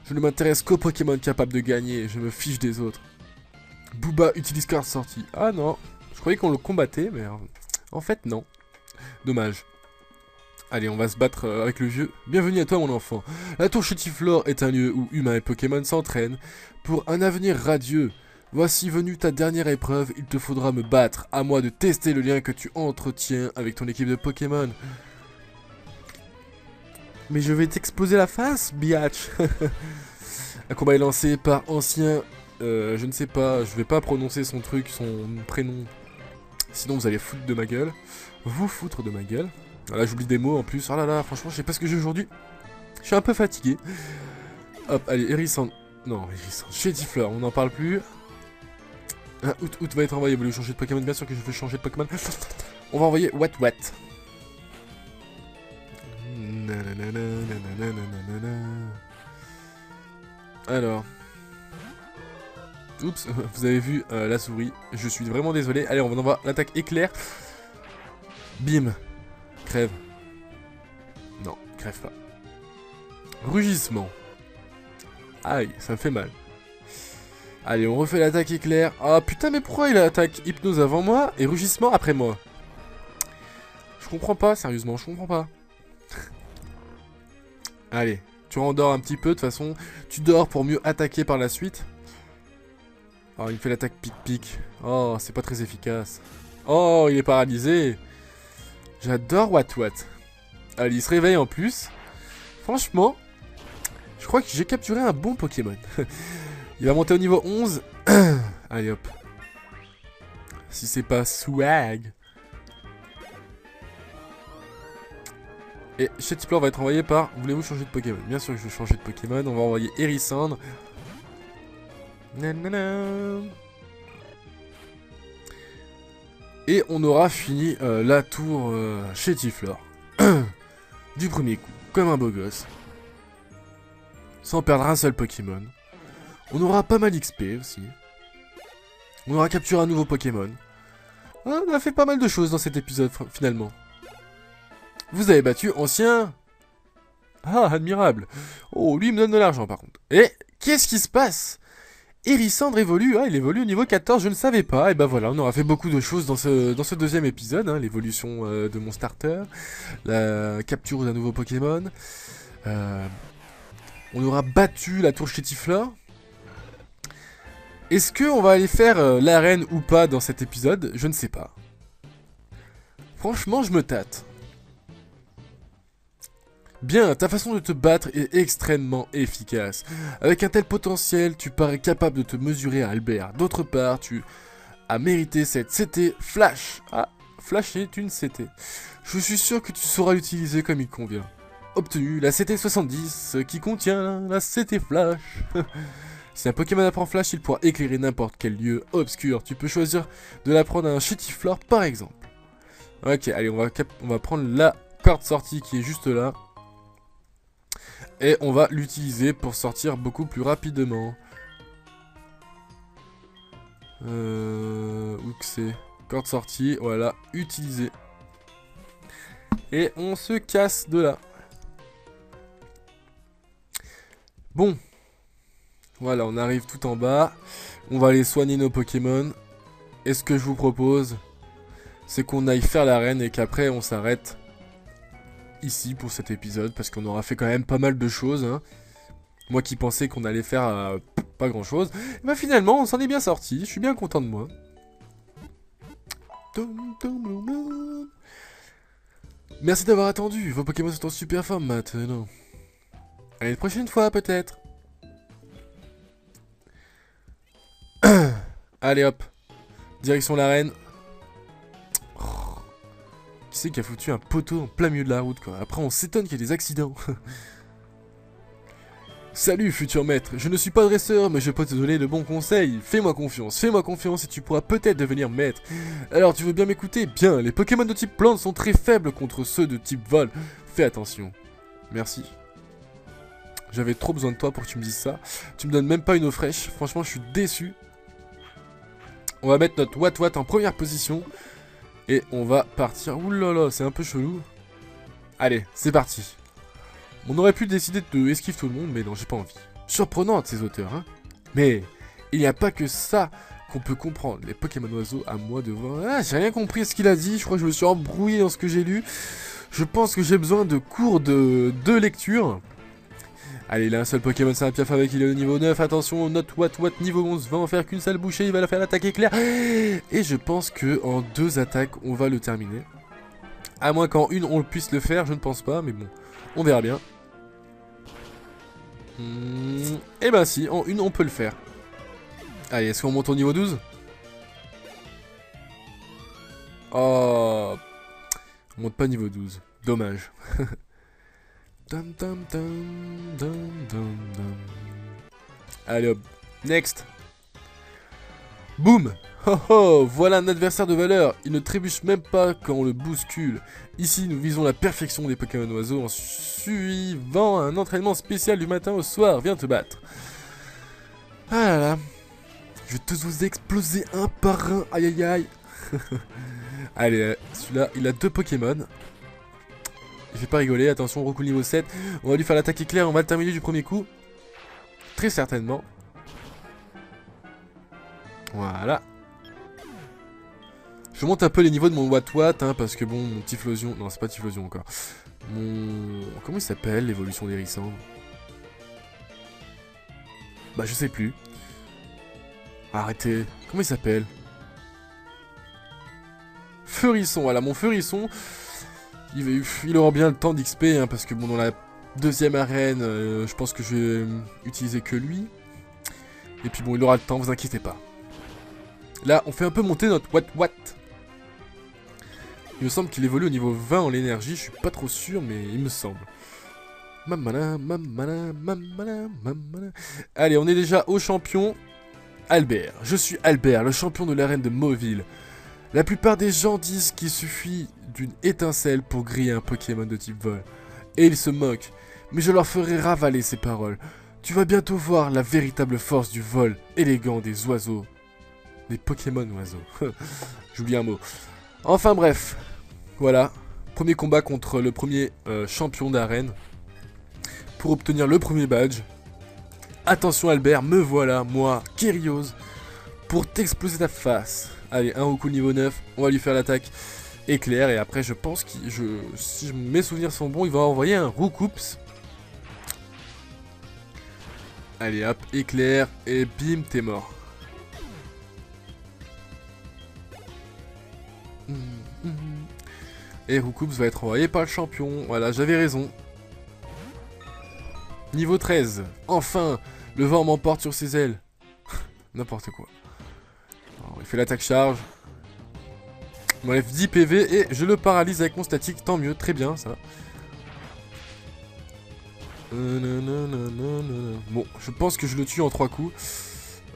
[SPEAKER 1] Je ne m'intéresse qu'aux Pokémon capables de gagner, je me fiche des autres. Booba utilise carte sortie. Ah non, je croyais qu'on le combattait, mais en fait non. Dommage. Allez, on va se battre avec le vieux. Bienvenue à toi mon enfant. La tour Chétiflore est un lieu où humains et Pokémon s'entraînent pour un avenir radieux. Voici venue ta dernière épreuve, il te faudra me battre, à moi de tester le lien que tu entretiens avec ton équipe de Pokémon. Mais je vais t'exploser la face, biatch. Un combat est lancé par ancien, je ne sais pas, je vais pas prononcer son truc, son prénom. Sinon vous allez foutre de ma gueule. Vous foutre de ma gueule. Là j'oublie des mots en plus, oh là là, franchement je sais pas ce que j'ai aujourd'hui. Je suis un peu fatigué. Hop, allez, Hérissandre. Non, Hérissandre, Chétiflore, on n'en parle plus. Ah, Out va être envoyé, vous voulez changer de Pokémon? Bien sûr que je veux changer de Pokémon. On va envoyer What. Alors. Oups, vous avez vu la souris. Je suis vraiment désolé. Allez, on va envoyer l'attaque éclair. Bim. Crève. crève pas. Rugissement. Aïe, ça me fait mal. Allez, on refait l'attaque éclair. Ah putain, mais pourquoi il attaque hypnose avant moi et rugissement après moi? Je comprends pas, sérieusement, je comprends pas. Allez, tu rendors un petit peu, de toute façon. Tu dors pour mieux attaquer par la suite. Oh, il me fait l'attaque pic-pic. Oh, c'est pas très efficace. Oh, il est paralysé. J'adore What. Allez, il se réveille en plus. Franchement, je crois que j'ai capturé un bon Pokémon. Il va monter au niveau 11. Allez, hop. Si c'est pas swag. Et Chetiplan va être envoyé par... Voulez-vous changer de Pokémon? Bien sûr que je veux changer de Pokémon. On va envoyer Hérissandre. Nanana. Et on aura fini la tour Chétiflore. Du premier coup. Comme un beau gosse. Sans perdre un seul Pokémon. On aura pas mal d'XP aussi. On aura capturé un nouveau Pokémon. On a fait pas mal de choses dans cet épisode finalement. Vous avez battu ancien. Ah, admirable. Oh, lui il me donne de l'argent par contre. Et qu'est-ce qui se passe? Hérissandre évolue. Ah, il évolue au niveau 14, je ne savais pas. Et ben voilà, on aura fait beaucoup de choses dans ce deuxième épisode. Hein, l'évolution de mon starter. La capture d'un nouveau Pokémon. On aura battu la tour Chétiflore. Est-ce qu'on va aller faire l'arène ou pas dans cet épisode? Je ne sais pas. Franchement, je me tâte. Bien, ta façon de te battre est extrêmement efficace. Avec un tel potentiel, tu parais capable de te mesurer à Albert. D'autre part, tu as mérité cette CT Flash. Ah, Flash est une CT. Je suis sûr que tu sauras l'utiliser comme il convient. Obtenu la CT 70 qui contient la CT Flash. Si un Pokémon apprend Flash, il pourra éclairer n'importe quel lieu obscur. Tu peux choisir de l'apprendre à un Chétiflore par exemple. Ok, allez, on va prendre la corde sortie qui est juste là. Et on va l'utiliser pour sortir beaucoup plus rapidement. Où que c'est? Corde sortie, voilà, utilisée. Et on se casse de là. Bon. Voilà, on arrive tout en bas. On va aller soigner nos Pokémon. Et ce que je vous propose, c'est qu'on aille faire l'arène et qu'après on s'arrête ici pour cet épisode, parce qu'on aura fait quand même pas mal de choses. Hein. Moi qui pensais qu'on allait faire pas grand chose. Bah finalement, on s'en est bien sorti. Je suis bien content de moi. Merci d'avoir attendu. Vos Pokémon sont en super forme maintenant. À une prochaine fois peut-être. Allez hop. Direction l'arène. Qui c'est qui a foutu un poteau en plein milieu de la route quoi. Après on s'étonne qu'il y ait des accidents. Salut futur maître, je ne suis pas dresseur mais je peux te donner de bons conseils. Fais-moi confiance et tu pourras peut-être devenir maître. Alors tu veux bien m'écouter? Bien, les Pokémon de type plante sont très faibles contre ceux de type vol. Fais attention. Merci. J'avais trop besoin de toi pour que tu me dises ça. Tu me donnes même pas une eau fraîche, franchement je suis déçu. On va mettre notre What en première position. Et on va partir. Ouh là là, c'est un peu chelou. Allez, c'est parti. On aurait pu décider de esquive tout le monde, mais non, j'ai pas envie. Surprenante ces auteurs, hein. Mais il n'y a pas que ça qu'on peut comprendre. Les Pokémon oiseaux, à moi de voir. Ah, j'ai rien compris à ce qu'il a dit. Je crois que je me suis embrouillé dans ce que j'ai lu. Je pense que j'ai besoin de cours de lecture. Allez, il a un seul Pokémon, c'est un Piafavec, il est au niveau 9. Attention, notre What niveau 11 va en faire qu'une seule bouchée, il va la faire l'attaque éclair. Et je pense que en 2 attaques, on va le terminer. À moins qu'en une, on puisse le faire, je ne pense pas, mais bon, on verra bien. Et ben si, en une, on peut le faire. Allez, est-ce qu'on monte au niveau 12? Oh, on monte pas niveau 12, dommage. Allez hop, next. Boum. Oh oh, voilà un adversaire de valeur. Il ne trébuche même pas quand on le bouscule. Ici, nous visons la perfection des Pokémon oiseaux en suivant un entraînement spécial du matin au soir. Viens te battre. Ah là là. Je vais tous vous exploser un par un. Aïe aïe aïe. Allez, celui-là, il a 2 Pokémon. Il fait pas rigoler, attention, Roku niveau 7. On va lui faire l'attaque éclair, on va le terminer du premier coup. Très certainement. Voilà. Je monte un peu les niveaux de mon Watt-Watt, hein, parce que bon, mon Typhlosion... Non, c'est pas Typhlosion encore. Mon... Comment il s'appelle, l'évolution d'Hérisandre? Bah, je sais plus. Arrêtez. Comment il s'appelle? Feurisson, voilà, mon Feurisson. Il aura bien le temps d'XP, hein, parce que bon, dans la deuxième arène, je pense que je vais utiliser que lui. Et puis bon, il aura le temps, vous inquiétez pas. Là, on fait un peu monter notre Watt-Watt. Il me semble qu'il évolue au niveau 20 en l'énergie, je suis pas trop sûr, mais il me semble. Allez, on est déjà au champion. Albert. Je suis Albert, le champion de l'arène de Mauville. La plupart des gens disent qu'il suffit d'une étincelle pour griller un Pokémon de type vol. Et ils se moquent, mais je leur ferai ravaler ces paroles. Tu vas bientôt voir la véritable force du vol élégant des oiseaux. Des Pokémon oiseaux. J'oublie un mot. Enfin bref, voilà. Premier combat contre le premier champion d'arène. Pour obtenir le premier badge. Attention Albert, me voilà, moi, Kyrios, pour t'exploser ta face. Allez, un Roku niveau 9, on va lui faire l'attaque éclair. Et après je pense que si mes souvenirs sont bons, il va envoyer un Roucoups. Allez hop, éclair, et bim, t'es mort. Et Roucoups va être envoyé par le champion. Voilà, j'avais raison. Niveau 13. Enfin, le vent m'emporte sur ses ailes. N'importe quoi. Alors, il fait l'attaque charge. Il m'enlève 10 PV et je le paralyse avec mon statique. Tant mieux, très bien ça. Bon, je pense que je le tue en 3 coups.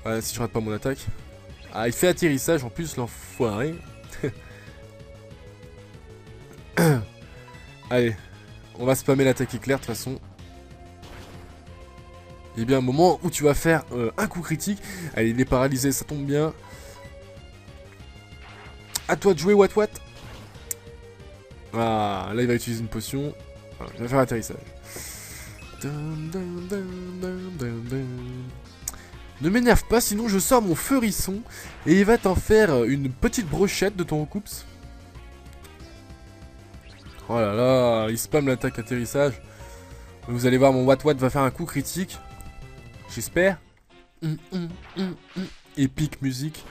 [SPEAKER 1] Ouais, si je rate pas mon attaque. Ah, il fait atterrissage en plus, l'enfoiré. Allez, on va spammer l'attaque éclair de toute façon. Il y a bien un moment où tu vas faire un coup critique. Allez, il est paralysé, ça tombe bien. À toi de jouer, Watt-Watt. Ah, là il va utiliser une potion. Voilà, il va faire atterrissage. Ne m'énerve pas, sinon je sors mon Feurisson et il va t'en faire une petite brochette de ton Roucoups. Oh là là, il spam l'attaque atterrissage. Vous allez voir, mon Watt-Watt va faire un coup critique. J'espère. Épique musique.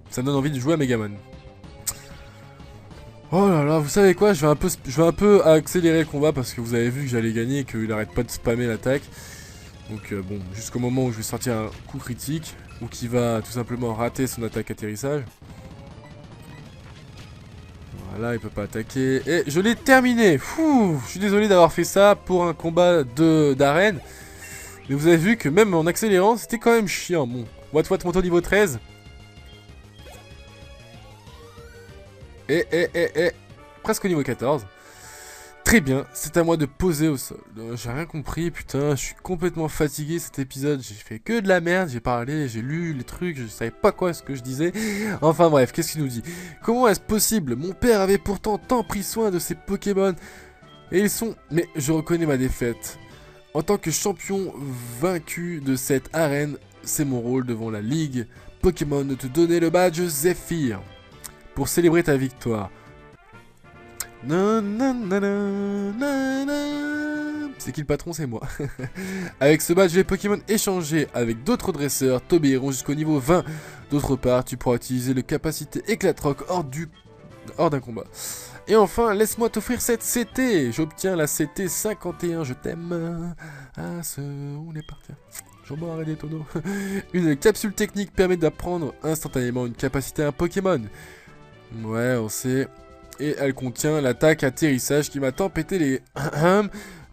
[SPEAKER 1] Ça me donne envie de jouer à Megaman. Oh là là, vous savez quoi, je vais un peu accélérer le combat parce que vous avez vu que j'allais gagner et qu'il arrête pas de spammer l'attaque. Donc bon, jusqu'au moment où je vais sortir un coup critique ou qu'il va tout simplement rater son attaque atterrissage. Voilà, il peut pas attaquer. Et je l'ai terminé. Fouh, je suis désolé d'avoir fait ça pour un combat d'arène. Mais vous avez vu que même en accélérant, c'était quand même chiant. Bon, Watt-Watt monte au niveau 13. Presque au niveau 14. Très bien, c'est à moi de poser au sol. J'ai rien compris, putain, je suis complètement fatigué cet épisode. J'ai fait que de la merde, j'ai parlé, j'ai lu les trucs, je savais pas quoi ce que je disais. Enfin bref, qu'est-ce qu'il nous dit? Comment est-ce possible? Mon père avait pourtant tant pris soin de ses Pokémon. Et ils sont... Mais je reconnais ma défaite. En tant que champion vaincu de cette arène, c'est mon rôle devant la Ligue Pokémon de te donner le badge Zephyr. Pour célébrer ta victoire. C'est qui le patron? C'est moi. Avec ce badge, les Pokémon échangés avec d'autres dresseurs t'obéiront jusqu'au niveau 20. D'autre part, tu pourras utiliser le capacité Éclatroc hors d'un combat. Et enfin, laisse-moi t'offrir cette CT. J'obtiens la CT 51, je t'aime. Ah, on est parti. J'en barre des tonneaux. Une capsule technique permet d'apprendre instantanément une capacité à un Pokémon. Ouais, on sait. Et elle contient l'attaque atterrissage qui m'a tant pété les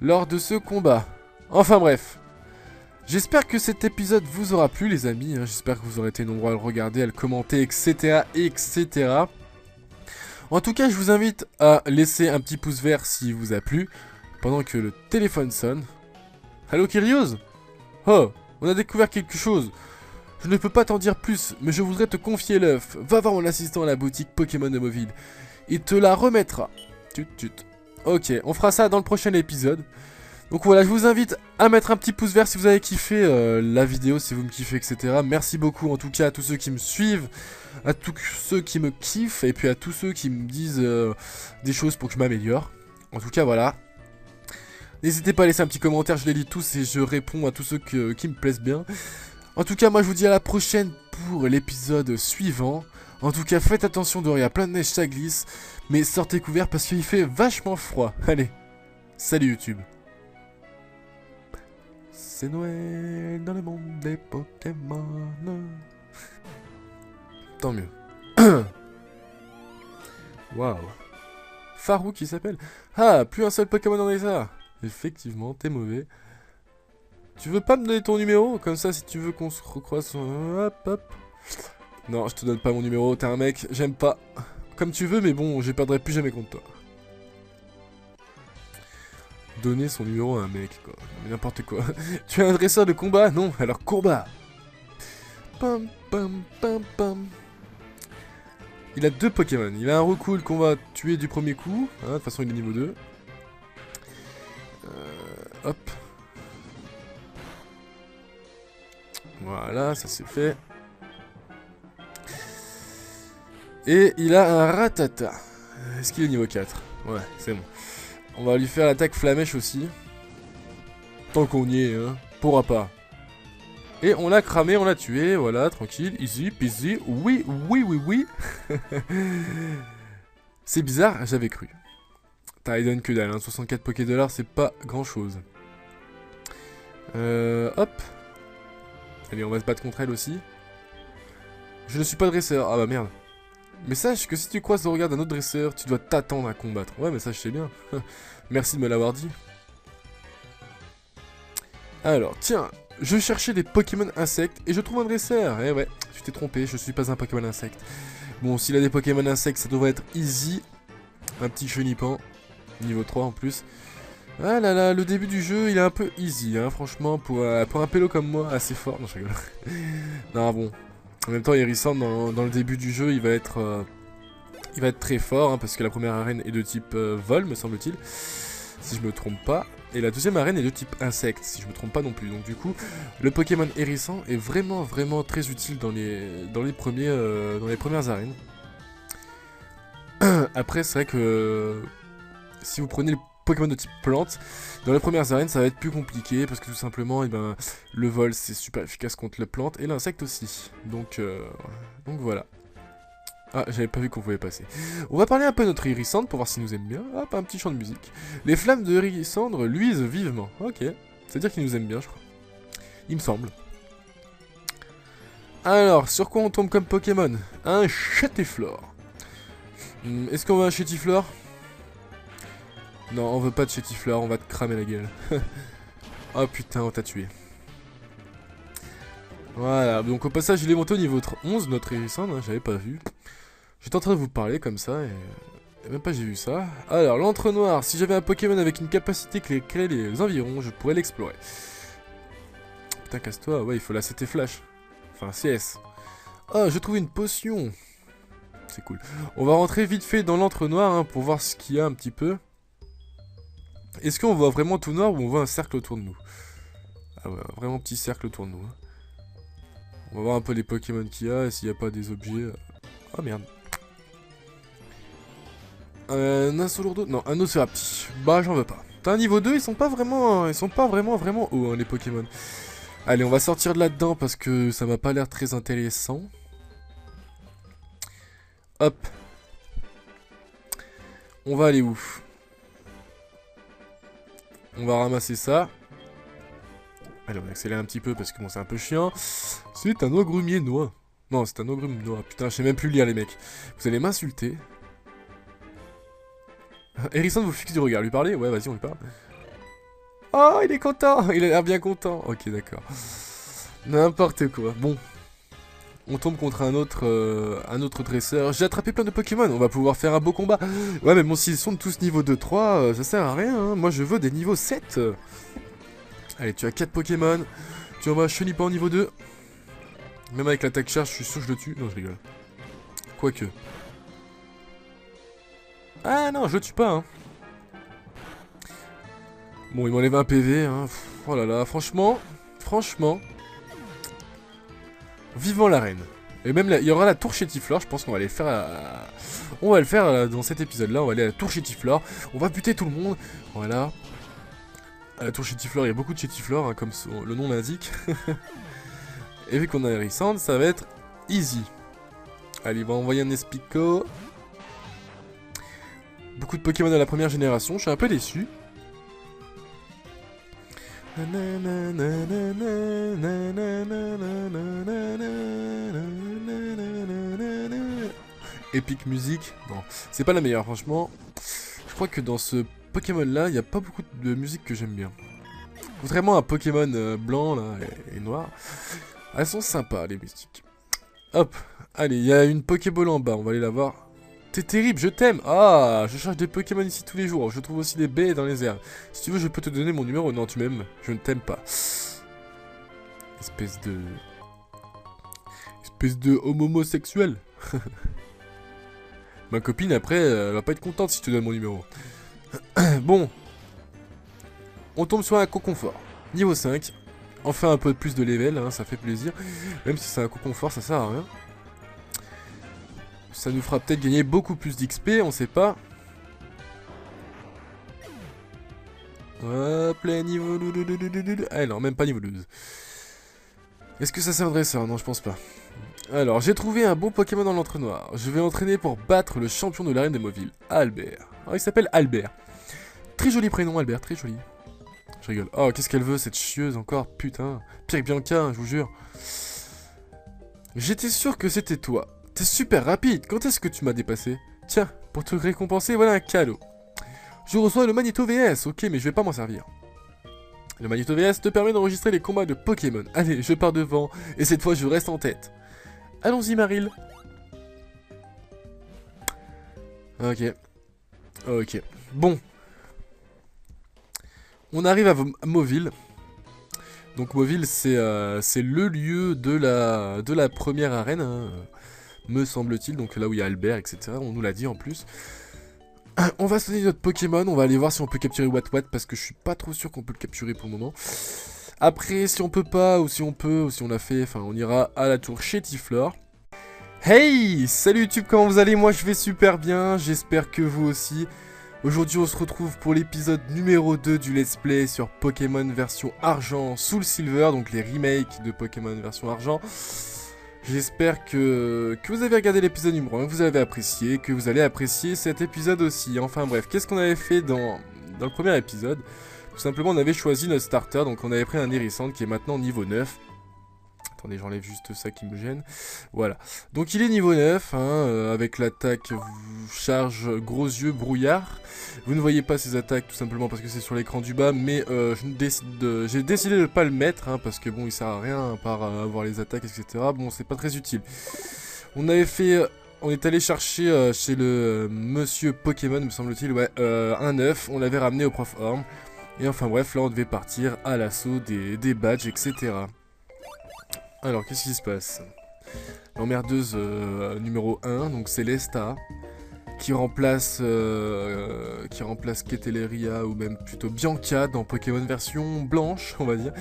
[SPEAKER 1] lors de ce combat. Enfin bref. J'espère que cet épisode vous aura plu les amis. J'espère que vous aurez été nombreux à le regarder, à le commenter, etc. etc. En tout cas, je vous invite à laisser un petit pouce vert s'il vous a plu. Pendant que le téléphone sonne. Allô Kyrios? Oh, on a découvert quelque chose. Je ne peux pas t'en dire plus, mais je voudrais te confier l'œuf. Va voir mon assistant à la boutique Pokémon de Mauville. Il te la remettra. Tut tut. Ok, on fera ça dans le prochain épisode. Donc voilà, je vous invite à mettre un petit pouce vert si vous avez kiffé la vidéo, si vous me kiffez, etc. Merci beaucoup en tout cas à tous ceux qui me suivent, à tous ceux qui me kiffent, et puis à tous ceux qui me disent des choses pour que je m'améliore. En tout cas, voilà. N'hésitez pas à laisser un petit commentaire, je les lis tous et je réponds à tous ceux qui me plaisent bien. En tout cas, moi je vous dis à la prochaine pour l'épisode suivant. En tout cas, faites attention dehors, il y a plein de neige, ça glisse. Mais sortez couverts parce qu'il fait vachement froid. Allez, salut YouTube. C'est Noël dans le monde des Pokémon. Tant mieux. Waouh. Farou qui s'appelle. Ah, plus un seul Pokémon dans les arts. Effectivement, t'es mauvais. Tu veux pas me donner ton numéro? Comme ça, si tu veux qu'on se recroise... Hop, hop. Non, je te donne pas mon numéro, t'es un mec, j'aime pas. Comme tu veux, mais bon, je perdrai plus jamais contre toi. Donner son numéro à un mec, quoi. N'importe quoi. Tu es un dresseur de combat? Non, alors combat. Pam, pam, pam, pam. Il a 2 Pokémon. Il a un Recool qu'on va tuer du premier coup. Hein, de toute façon, il est niveau 2. Hop. Voilà, ça c'est fait. Et il a un Ratata. Est-ce qu'il est niveau 4? Ouais, c'est bon. On va lui faire l'attaque Flamèche aussi. Tant qu'on y est, hein. Pourra pas. Et on l'a cramé, on l'a tué. Voilà, tranquille, easy, peasy. Oui, oui, oui, oui. C'est bizarre, j'avais cru. Tidon que dalle, hein. 64 Poké$, c'est pas grand chose. Hop. Allez, on va se battre contre elle aussi. Je ne suis pas dresseur. Ah bah merde. Mais sache que si tu croises le regard d'un autre dresseur, tu dois t'attendre à combattre. Ouais, mais ça je sais bien. Merci de me l'avoir dit. Alors, tiens, je cherchais des Pokémon insectes et je trouve un dresseur. Eh ouais, tu t'es trompé, je suis pas un Pokémon insecte. Bon, s'il a des Pokémon insectes, ça devrait être easy. Un petit chenipan, niveau 3 en plus. Ah là là, le début du jeu, il est un peu easy, hein, franchement, pour un pélo comme moi, assez fort. Non, je rigole. Non, bon. En même temps, Hérissant, dans le début du jeu, il va être très fort, hein, parce que la première arène est de type vol, me semble-t-il, si je me trompe pas. Et la deuxième arène est de type insecte, si je me trompe pas non plus. Donc du coup, le Pokémon Hérissant est vraiment, vraiment très utile dans les premières arènes. Après, c'est vrai que si vous prenez le Pokémon de type plante, dans les premières arènes, ça va être plus compliqué, parce que tout simplement, eh ben, le vol, c'est super efficace contre la plante, et l'insecte aussi. Donc voilà. Ah, j'avais pas vu qu'on pouvait passer. On va parler un peu de notre Hérissandre pour voir s'il nous aime bien. Hop, un petit chant de musique. Les flammes de Hérissandre luisent vivement. Ok. C'est-à-dire qu'il nous aime bien, je crois. Il me semble. Alors, sur quoi on tombe comme Pokémon? Un Chétiflore. Est-ce qu'on veut un Chétiflore? Non, on veut pas de Chétiflore, on va te cramer la gueule. Oh putain, on t'a tué. Voilà, donc au passage, il est monté au niveau 11, notre Hérissandre, hein, j'avais pas vu. J'étais en train de vous parler comme ça et même pas j'ai vu ça. Alors, l'entre-noir, si j'avais un Pokémon avec une capacité qui crée les environs, je pourrais l'explorer. Putain, casse-toi, ouais, il faut la CT Flash. Enfin, CS. Oh, je trouve une potion. C'est cool. On va rentrer vite fait dans l'entre-noir hein, pour voir ce qu'il y a un petit peu. Est-ce qu'on voit vraiment tout noir ou on voit un cercle autour de nous? Ah ouais, vraiment petit cercle autour de nous. Hein. On va voir un peu les Pokémon qu'il y a et s'il n'y a pas des objets. Oh merde. Un Insolourdo? Non, un Océrapti. Bah j'en veux pas. T'as un niveau 2, ils sont pas vraiment vraiment hauts hein, les Pokémon. Allez, on va sortir de là-dedans parce que ça m'a pas l'air très intéressant. Hop. On va aller où? On va ramasser ça. Allez, on accélère un petit peu parce que bon, c'est un peu chiant. C'est un ogrumier noix. Non, c'est un ogrume noix. Putain, je sais même plus lire les mecs. Vous allez m'insulter. Hérisson vous fixe du regard. Lui parler? Ouais, vas-y, on lui parle. Oh, il est content. Il a l'air bien content. Ok, d'accord. N'importe quoi. Bon. On tombe contre un autre dresseur. J'ai attrapé plein de Pokémon. On va pouvoir faire un beau combat. Ouais, mais bon, s'ils sont tous niveau 2-3, ça sert à rien. Hein. Moi, je veux des niveaux 7. Allez, tu as 4 Pokémon. Tu envoies Chenipan au niveau 2. Même avec l'attaque charge, je suis sûr que je le tue. Non, je rigole. Quoique. Ah non, je le tue pas. Hein. Bon, il m'enlève un PV, hein. Oh là là, franchement, vivant l'arène. Et même là, il y aura la tour Chétiflore, je pense qu'on va aller le faire on va le faire dans cet épisode-là, on va aller à la tour Chétiflore. On va buter tout le monde, voilà. À la tour Chétiflore, il y a beaucoup de Chétiflore, hein, comme le nom l'indique. Et vu qu'on a Hérissante, ça va être easy. Allez, on va envoyer un Espico. Beaucoup de Pokémon de la première génération, je suis un peu déçu. Epic musique. Non, c'est pas la meilleure, franchement. Je crois que dans ce Pokémon-là, il n'y a pas beaucoup de musique que j'aime bien. Contrairement à Pokémon blanc là, et noir. Elles sont sympas, les musiques. Hop, allez, il y a une Pokéball en bas, on va aller la voir. T'es terrible, je t'aime. Ah, je cherche des Pokémon ici tous les jours. Je trouve aussi des baies dans les airs. Si tu veux, je peux te donner mon numéro. Non, tu m'aimes. Je ne t'aime pas. Espèce de homosexuel. Ma copine, après, elle va pas être contente si je te donne mon numéro. Bon. On tombe sur un co-confort. Niveau 5. Enfin un peu plus de level, hein, ça fait plaisir. Même si c'est un co-confort, ça sert à rien. Ça nous fera peut-être gagner beaucoup plus d'XP, on sait pas. Hop, là, niveau 12. Ah non, même pas niveau 12. Est-ce que ça c'est un dresseur? Non, je pense pas. Alors, j'ai trouvé un bon Pokémon dans l'entre-noir. Je vais entraîner pour battre le champion de l'arène de Mauville, Albert. Alors, il s'appelle Albert. Très joli prénom, Albert, très joli. Je rigole. Oh, qu'est-ce qu'elle veut, cette chieuse, encore? Putain. Pire que Bianca, je vous jure. J'étais sûr que c'était toi. T'es super rapide, quand est-ce que tu m'as dépassé? Tiens, pour te récompenser, voilà un cadeau. Je reçois le Magnéto VS, ok, mais je vais pas m'en servir. Le Magnéto VS te permet d'enregistrer les combats de Pokémon. Allez, je pars devant, et cette fois je reste en tête. Allons-y, Maril. Ok. Ok. Bon. On arrive à Mauville. Donc Mauville, c'est le lieu de la première arène, hein, me semble-t-il, donc là où il y a Albert, etc. On nous l'a dit en plus. On va sonner notre Pokémon, on va aller voir si on peut capturer Watwat, parce que je suis pas trop sûr qu'on peut le capturer pour le moment. Après, si on peut pas, ou si on peut, ou si on l'a fait, enfin on ira à la tour Chétiflore. Hey! Salut YouTube, comment vous allez? Moi je vais super bien, j'espère que vous aussi. Aujourd'hui on se retrouve pour l'épisode numéro 2 du let's play sur Pokémon version argent Soul Silver, donc les remakes de Pokémon version argent. J'espère que vous avez regardé l'épisode numéro 1, que vous avez apprécié, que vous allez apprécier cet épisode aussi. Enfin bref, qu'est-ce qu'on avait fait dans le premier épisode? Tout simplement on avait choisi notre starter, donc on avait pris un Hérissante qui est maintenant niveau 9. Attendez, j'enlève juste ça qui me gêne. Voilà. Donc il est niveau 9, hein, avec l'attaque charge gros yeux brouillard. Vous ne voyez pas ses attaques tout simplement parce que c'est sur l'écran du bas, mais j'ai décidé de ne pas le mettre, hein, parce que bon, il sert à rien à part avoir les attaques, etc. Bon, c'est pas très utile. On avait fait... on est allé chercher chez le monsieur Pokémon, me semble-t-il, ouais, un œuf. On l'avait ramené au prof Orm. Et enfin bref, là on devait partir à l'assaut des badges, etc. Alors, qu'est-ce qui se passe? L'emmerdeuse numéro 1, donc Célesta, qui remplace Keteleria, ou même plutôt Bianca dans Pokémon version blanche, on va dire.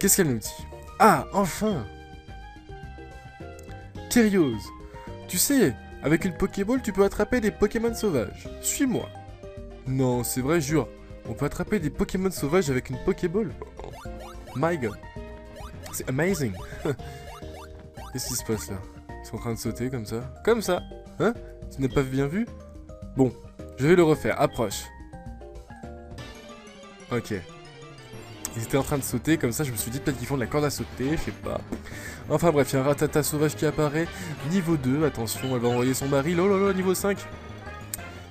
[SPEAKER 1] Qu'est-ce qu'elle nous dit? Ah, enfin! Kyrios, tu sais, avec une Pokéball, tu peux attraper des Pokémon sauvages. Suis-moi. Non, c'est vrai, jure. On peut attraper des Pokémon sauvages avec une Pokéball? My god. C'est amazing. Qu'est-ce qui se passe là? Ils sont en train de sauter comme ça. Comme ça. Hein? Tu n'as pas bien vu? Bon, je vais le refaire. Approche. Ok. Ils étaient en train de sauter comme ça. Je me suis dit peut-être qu'ils font de la corde à sauter. Je sais pas. Enfin bref, il y a un Rattata sauvage qui apparaît. Niveau 2. Attention, elle va envoyer son baril. Oh là là, niveau 5.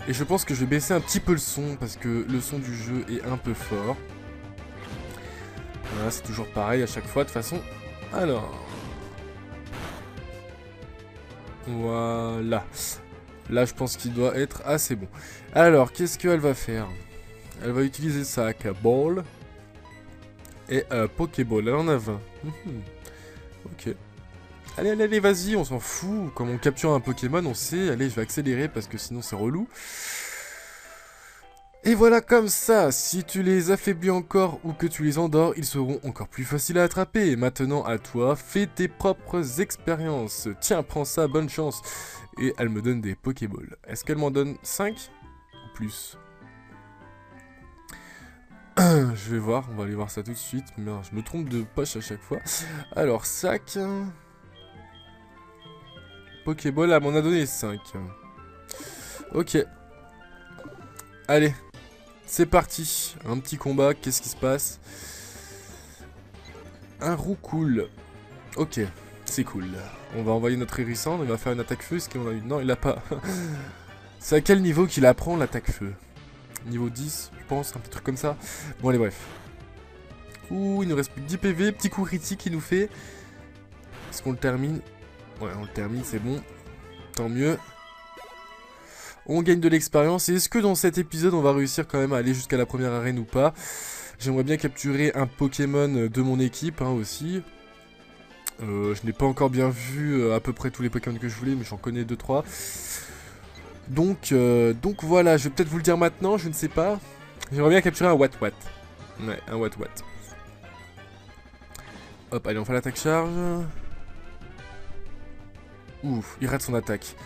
[SPEAKER 1] Et je pense que je vais baisser un petit peu le son parce que le son du jeu est un peu fort. Voilà, c'est toujours pareil à chaque fois, de toute façon. Alors. Voilà. Là, je pense qu'il doit être assez bon. Alors, qu'est-ce qu'elle va faire? Elle va utiliser sa Ball. Et Pokéball. Elle en a 20. Ok. Allez, allez, allez, vas-y, on s'en fout. Comme on capture un Pokémon, on sait. Allez, je vais accélérer parce que sinon c'est relou. Et voilà, comme ça, si tu les affaiblis encore ou que tu les endors, ils seront encore plus faciles à attraper. Maintenant, à toi, fais tes propres expériences. Tiens, prends ça, bonne chance. Et elle me donne des Pokéballs. Est-ce qu'elle m'en donne 5 ou plus? Je vais voir, on va aller voir ça tout de suite. Merde, je me trompe de poche à chaque fois. Alors, sac. Pokéball, elle m'en a donné 5. Ok. Allez. C'est parti, un petit combat, qu'est-ce qui se passe? Un Roucoule. Ok, c'est cool. On va envoyer notre hérissant, il va faire une attaque feu, est-ce qu'on a eu? Non, il a pas. C'est à quel niveau qu'il apprend l'attaque feu? Niveau 10, je pense, un petit truc comme ça. Bon, allez, bref. Ouh, il nous reste plus que 10 PV, petit coup critique il nous fait. Est-ce qu'on le termine? Ouais, on le termine, c'est bon. Tant mieux. On gagne de l'expérience. Et est-ce que dans cet épisode, on va réussir quand même à aller jusqu'à la première arène ou pas? J'aimerais bien capturer un Pokémon de mon équipe aussi. Je n'ai pas encore bien vu à peu près tous les Pokémon que je voulais, mais j'en connais 2-3. Donc voilà, je vais peut-être vous le dire maintenant, je ne sais pas. J'aimerais bien capturer un Wat-Wat. Ouais, un Wat-Wat. Hop, allez, on fait l'attaque charge. Ouf, il rate son attaque.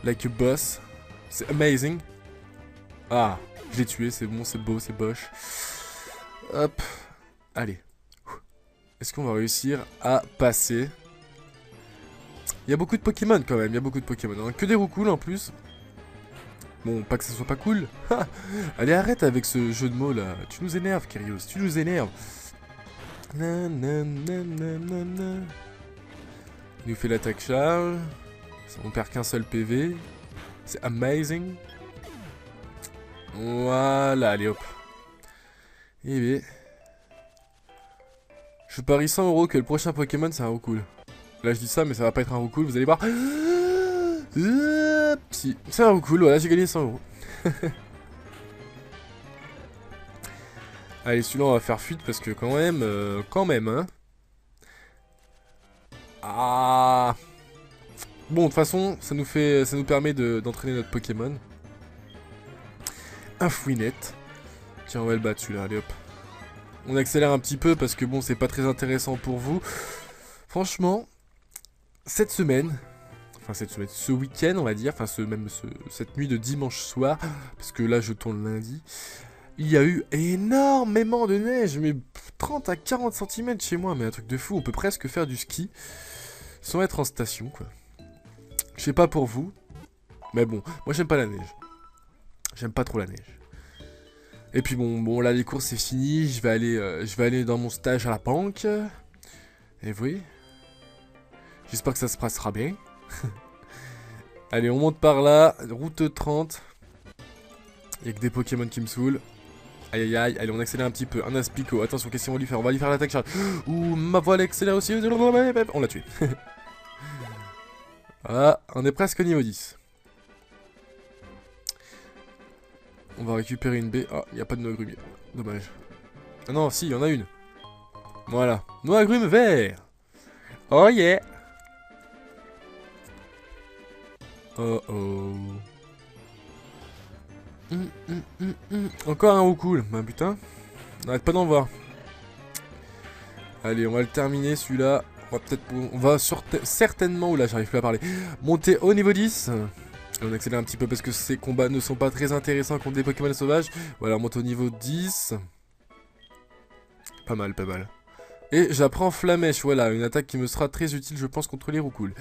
[SPEAKER 1] Like a boss. C'est amazing. Ah, je l'ai tué, c'est bon, c'est beau, c'est boche. Hop. Allez. Est-ce qu'on va réussir à passer? Il y a beaucoup de Pokémon quand même, il y a beaucoup de Pokémon. Hein. Que des Roucoule en plus. Bon, pas que ça soit pas cool. Allez, arrête avec ce jeu de mots là. Tu nous énerves, Kyrios, tu nous énerves. Il nous fait l'attaque charge. On perd qu'un seul PV. C'est amazing. Voilà, allez hop. Et bien. Je parie 100 € que le prochain Pokémon c'est un Roucoule. Là je dis ça mais ça va pas être un Roucoule, vous allez voir. Si, c'est un Roucoule, voilà j'ai gagné 100 €. Allez, celui-là on va faire fuite parce que quand même hein. Ah. Bon, de toute façon, ça nous permet d'entraîner notre Pokémon. Un Fouinette. Tiens, on va le battre celui-là, allez hop. On accélère un petit peu parce que bon, c'est pas très intéressant pour vous. Franchement, cette semaine, ce week-end, on va dire, enfin cette nuit de dimanche soir, parce que là je tourne lundi, il y a eu énormément de neige, mais 30 à 40 cm chez moi, mais un truc de fou, on peut presque faire du ski sans être en station, quoi. Je sais pas pour vous, mais bon, moi j'aime pas la neige. J'aime pas trop la neige. Et puis bon là les courses c'est fini, je vais aller dans mon stage à la banque. Et oui. J'espère que ça se passera bien. Allez, on monte par là, route 30. Il y a que des Pokémon qui me saoulent. Aïe aïe aïe, allez on accélère un petit peu. Un Aspico, attention qu'est-ce qu'on va lui faire? On va lui faire l'attaque charge. Ouh, ma voile accélère aussi. On l'a tué. Ah, on est presque au niveau 10. On va récupérer une baie. Ah, il n'y a pas de Noagrumier. Dommage. Ah non, si, il y en a une. Voilà. Noagrume vert. Oh yeah. Oh oh. Encore un Roucoule. Bah putain. On arrête pas d'en voir. Allez, on va le terminer celui-là. On va certainement, oula j'arrive plus à parler, monter au niveau 10. Et on accélère un petit peu parce que ces combats ne sont pas très intéressants contre des Pokémon sauvages. Voilà, on monte au niveau 10. Pas mal, pas mal. Et j'apprends Flamèche, voilà, une attaque qui me sera très utile je pense contre les Roucoule.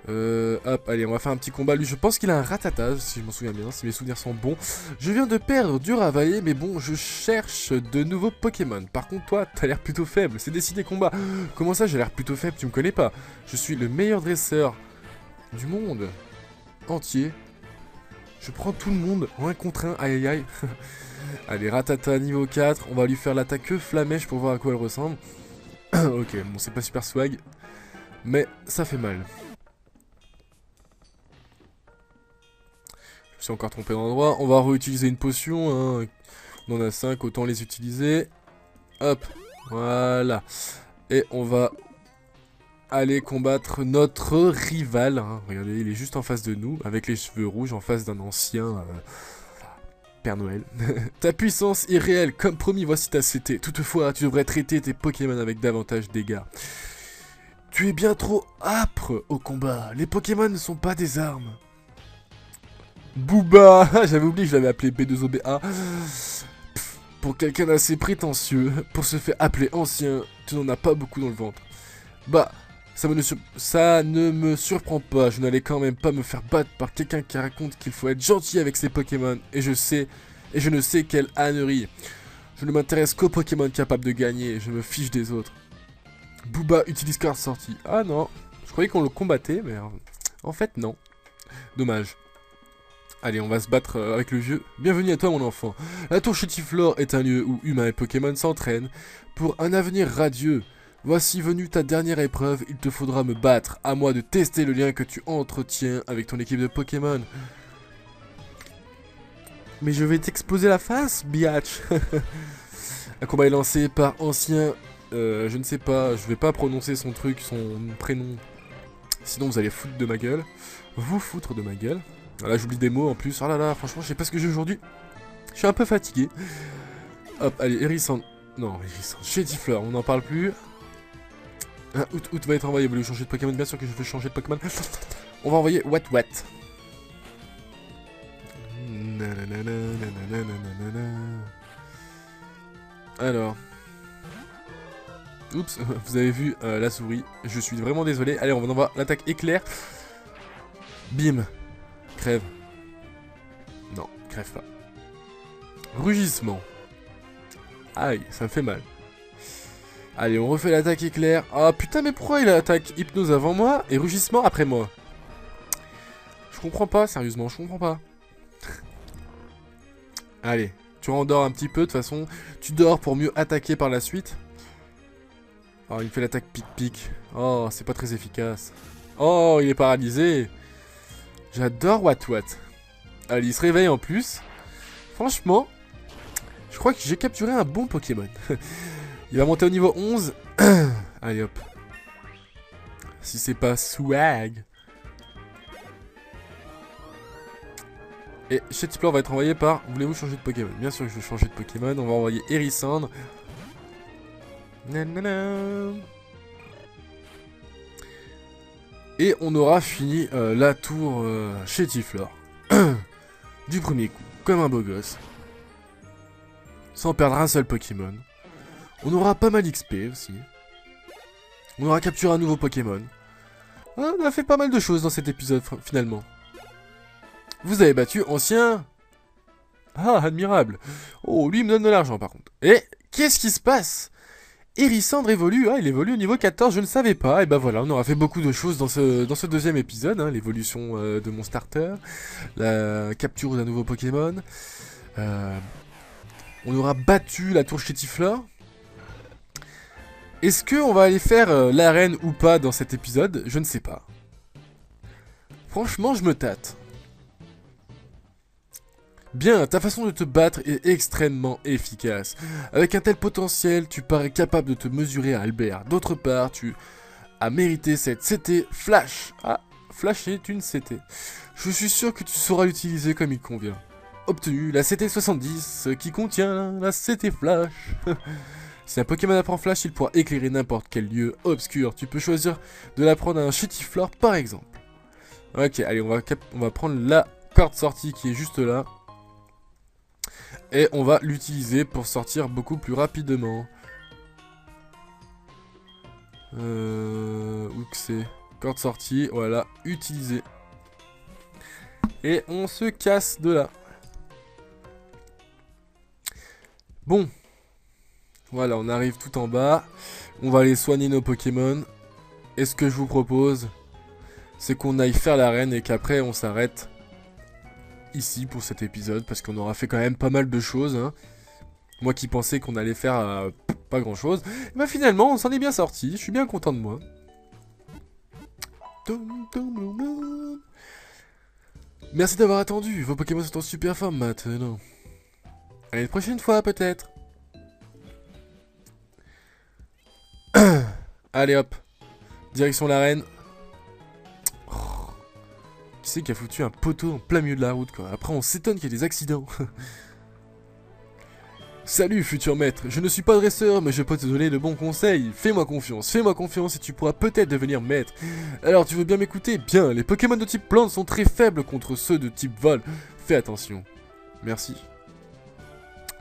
[SPEAKER 1] Hop, allez, on va faire un petit combat. Lui, je pense qu'il a un Rattata, si je m'en souviens bien, si mes souvenirs sont bons. Je viens de perdre du Ravaillé, mais bon, je cherche de nouveaux Pokémon. Par contre, toi, t'as l'air plutôt faible. C'est décidé combat. Comment ça, j'ai l'air plutôt faible? Tu me connais pas? Je suis le meilleur dresseur du monde entier. Je prends tout le monde en 1 contre 1. Aïe aïe aïe. Allez, Rattata niveau 4. On va lui faire l'attaque Flamèche pour voir à quoi elle ressemble. Ok, bon, c'est pas super swag. Mais ça fait mal. Je me suis encore trompé d'endroit. On va réutiliser une potion. Hein. On en a 5, autant les utiliser. Hop, voilà. Et on va aller combattre notre rival. Hein. Regardez, il est juste en face de nous, avec les cheveux rouges, en face d'un ancien Père Noël. Ta puissance est réelle, comme promis, voici ta CT. Toutefois, tu devrais traiter tes Pokémon avec davantage d'égards. Tu es bien trop âpre au combat. Les Pokémon ne sont pas des armes. Booba. J'avais oublié que je l'avais appelé B2OBA. Pour quelqu'un d'assez prétentieux, pour se faire appeler ancien, tu n'en as pas beaucoup dans le ventre. Bah, ça ne me surprend pas, je n'allais quand même pas me faire battre par quelqu'un qui raconte qu'il faut être gentil avec ses Pokémon, et je ne sais quelle ânerie. Je ne m'intéresse qu'aux Pokémon capables de gagner, je me fiche des autres. Booba utilise carte sortie. Ah non, je croyais qu'on le combattait, mais en fait non. Dommage. Allez, on va se battre avec le vieux. Bienvenue à toi mon enfant. La tour Chétiflore est un lieu où humains et Pokémon s'entraînent pour un avenir radieux. Voici venue ta dernière épreuve, il te faudra me battre, à moi de tester le lien que tu entretiens avec ton équipe de Pokémon. Mais je vais t'exploser la face, biatch. Un combat est lancé par ancien... je ne sais pas, je vais pas prononcer son truc, son prénom. Sinon vous allez foutre de ma gueule. Vous foutre de ma gueule. Là j'oublie des mots en plus, oh là là, franchement je sais pas ce que j'ai aujourd'hui. Je suis un peu fatigué. Hop, allez, Hérissandre. Non, Hérissandre, Chétifleur, on n'en parle plus. Out va être envoyé, vous voulez changer de Pokémon? Bien sûr que je veux changer de Pokémon. On va envoyer Wat. Alors. Oups, vous avez vu la souris. Je suis vraiment désolé. Allez, on va envoyer l'attaque éclair. Bim. Crève. Non, crève pas. Rugissement. Aïe, ça me fait mal. Allez, on refait l'attaque éclair. Ah putain, mais pourquoi il attaque hypnose avant moi et rugissement après moi? Je comprends pas, sérieusement, je comprends pas. Allez, tu rendors un petit peu, de toute façon. Tu dors pour mieux attaquer par la suite. Oh, il me fait l'attaque pic-pic. Oh, c'est pas très efficace. Oh, il est paralysé. J'adore Wat. Allez, il se réveille en plus. Franchement, je crois que j'ai capturé un bon Pokémon. Il va monter au niveau 11. Allez hop. Si c'est pas swag. Et Chétiflore va être envoyé par... Voulez-vous changer de Pokémon? Bien sûr que je veux changer de Pokémon. On va envoyer Hérissandre. Et on aura fini la tour Chétiflore. Du premier coup. Comme un beau gosse. Sans perdre un seul Pokémon. On aura pas mal d'XP aussi. On aura capturé un nouveau Pokémon. On a fait pas mal de choses dans cet épisode, finalement. Vous avez battu ancien... Ah, admirable. Oh, lui, il me donne de l'argent, par contre. Et qu'est-ce qui se passe? Hérissandre évolue. Ah, il évolue au niveau 14, je ne savais pas. Et ben voilà, on aura fait beaucoup de choses dans ce deuxième épisode. Hein, l'évolution de mon starter. La capture d'un nouveau Pokémon. On aura battu la tour Chétiflore. Est-ce qu'on va aller faire l'arène ou pas dans cet épisode? Je ne sais pas. Franchement, je me tâte. Bien, ta façon de te battre est extrêmement efficace. Avec un tel potentiel, tu parais capable de te mesurer à Albert. D'autre part, tu as mérité cette CT Flash. Ah, Flash est une CT. Je suis sûr que tu sauras l'utiliser comme il convient. Obtenu la CT 70 qui contient la CT Flash. Si un Pokémon apprend Flash, il pourra éclairer n'importe quel lieu obscur. Tu peux choisir de l'apprendre à un Chétiflore par exemple. Ok, allez, on va prendre la carte sortie qui est juste là. Et on va l'utiliser pour sortir beaucoup plus rapidement. Où que c'est? Corde sortie, voilà, utilisé. Et on se casse de là. Bon. Voilà, on arrive tout en bas. On va aller soigner nos Pokémon. Et ce que je vous propose, c'est qu'on aille faire l'arène et qu'après on s'arrête ici pour cet épisode. Parce qu'on aura fait quand même pas mal de choses. Hein. Moi qui pensais qu'on allait faire pas grand chose. Bah finalement, on s'en est bien sorti. Je suis bien content de moi. Merci d'avoir attendu. Vos Pokémon sont en super forme maintenant. À une prochaine fois peut-être. Allez hop. Direction l'arène. Qui c'est qui a foutu un poteau en plein milieu de la route quoi. Après on s'étonne qu'il y ait des accidents. Salut futur maître, je ne suis pas dresseur mais je peux te donner de bons conseils. Fais-moi confiance et tu pourras peut-être devenir maître. Alors tu veux bien m'écouter? Bien, les Pokémon de type plante sont très faibles contre ceux de type vol. Fais attention. Merci.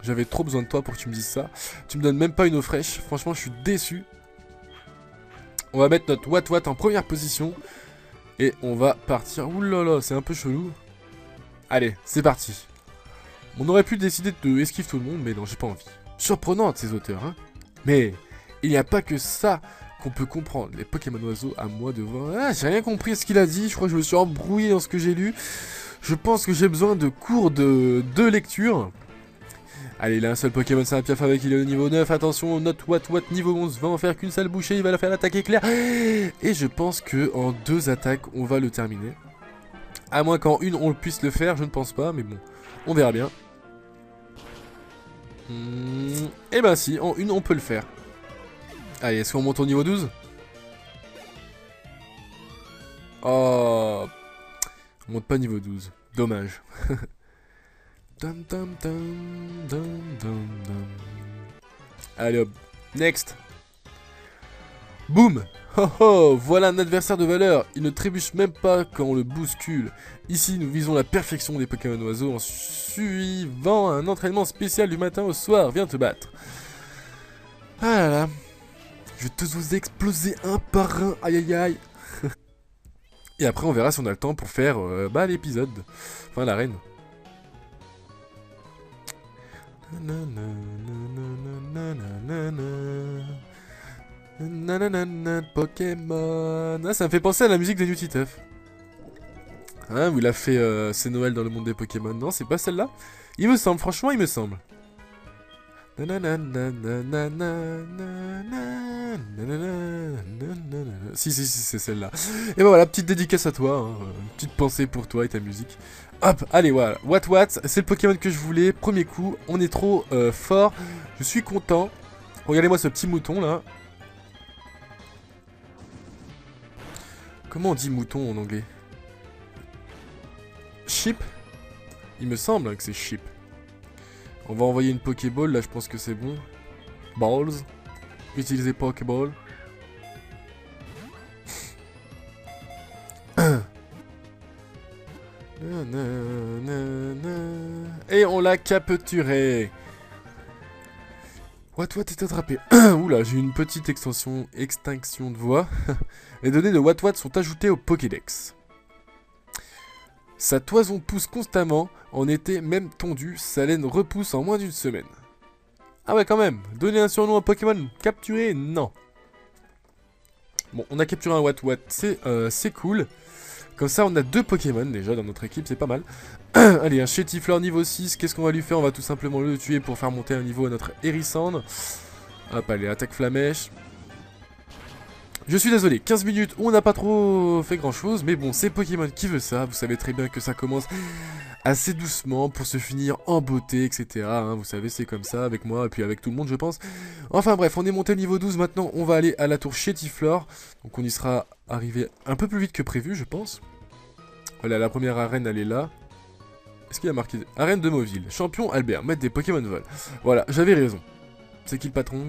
[SPEAKER 1] J'avais trop besoin de toi pour que tu me dises ça. Tu me donnes même pas une eau fraîche, franchement je suis déçu. On va mettre notre Watwat en première position. Et on va partir. Ouh là là, c'est un peu chelou. Allez, c'est parti. On aurait pu décider de esquive tout le monde, mais non, j'ai pas envie. Surprenante ces auteurs, hein. Mais il n'y a pas que ça qu'on peut comprendre. Les Pokémon oiseaux, à moi de voir. Ah, j'ai rien compris à ce qu'il a dit. Je crois que je me suis embrouillé dans ce que j'ai lu. Je pense que j'ai besoin de cours de lecture. Allez, il a un seul Pokémon, c'est un Piaf avec, il est au niveau 9. Attention, notre Watwat niveau 11 va en faire qu'une seule bouchée. Il va la faire l'attaque éclair. Et je pense que en 2 attaques, on va le terminer. À moins qu'en une, on puisse le faire. Je ne pense pas, mais bon, on verra bien. Et ben si, en une on peut le faire. Allez, est-ce qu'on monte au niveau 12? Oh, on monte pas niveau 12. Dommage. Allez hop, next. Boum. Oh oh, voilà un adversaire de valeur. Il ne trébuche même pas quand on le bouscule. Ici, nous visons la perfection des Pokémon oiseaux en suivant un entraînement spécial du matin au soir. Viens te battre. Ah là là. Je te vous exploser un par un. Aïe aïe aïe. Et après, on verra si on a le temps pour faire l'épisode. Enfin, l'arène. Nanana, Pokémon. Ah, ça me fait penser à la musique de New Titeuf. Hein, où il a fait C'est Noël dans le monde des Pokémon. Non, c'est pas celle-là? Il me semble, franchement, il me semble. Si, c'est celle-là. Et ben voilà, petite dédicace à toi. Hein. Petite pensée pour toi et ta musique. Hop, allez, voilà. Watwat, c'est le Pokémon que je voulais. Premier coup, on est trop fort. Je suis content. Regardez-moi ce petit mouton là. Comment on dit mouton en anglais? Sheep? Il me semble hein, que c'est sheep. On va envoyer une Pokéball, là je pense que c'est bon. Balls. Utiliser Pokéball. Et on l'a capturé. Watwat est attrapé. Oula, j'ai une petite extinction de voix. Les données de Watwat sont ajoutées au Pokédex. Sa toison pousse constamment, en été même tondue, sa laine repousse en moins d'une semaine. Ah ouais quand même, donner un surnom à Pokémon, capturer, non. Bon, on a capturé un Watwat, c'est cool. Comme ça on a 2 Pokémon déjà dans notre équipe, c'est pas mal. Allez, un Chétifleur niveau 6, qu'est-ce qu'on va lui faire? On va tout simplement le tuer pour faire monter un niveau à notre Hérissandre. Hop, allez, attaque Flamèche. Je suis désolé, 15 minutes où on n'a pas trop fait grand chose, mais bon, c'est Pokémon qui veut ça, vous savez très bien que ça commence assez doucement pour se finir en beauté, etc. Hein, vous savez, c'est comme ça avec moi et puis avec tout le monde, je pense. Enfin bref, on est monté au niveau 12, maintenant on va aller à la tour Chétiflore, donc on y sera arrivé un peu plus vite que prévu, je pense. Voilà, la première arène, elle est là. Est-ce qu'il y a marqué arène de Mauville, champion Albert, maître des Pokémon vol. Voilà, j'avais raison. C'est qui le patron?